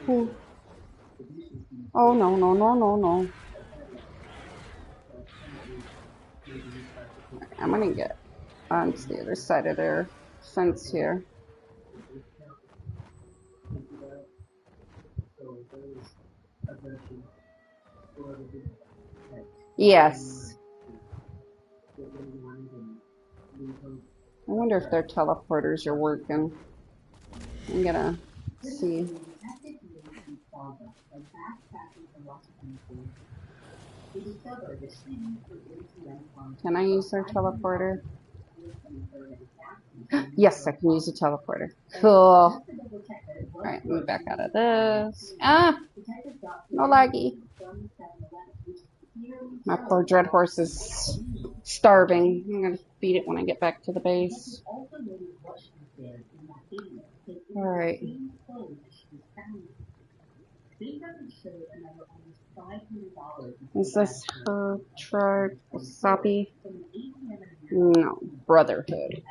Ooh. Oh, no, no, no, no, no. I'm gonna get onto the other side of their fence here. Yes. I wonder if their teleporters are working. I'm gonna see. Can I use their teleporter? Yes, I can use a teleporter. Cool. Alright, let me back out of this. Ah! No laggy. My poor dread horse is starving. I'm gonna feed it when I get back to the base. Alright. Is this her tribe? Wasabi? No. Brotherhood.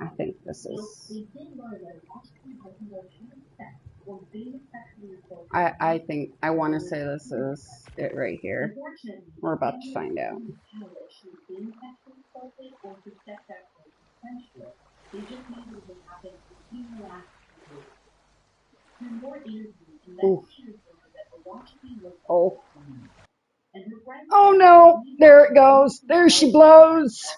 I think this is. I think I want to say this is it right here. We're about to find out. Ooh. Oh. Oh no! There it goes. There she blows.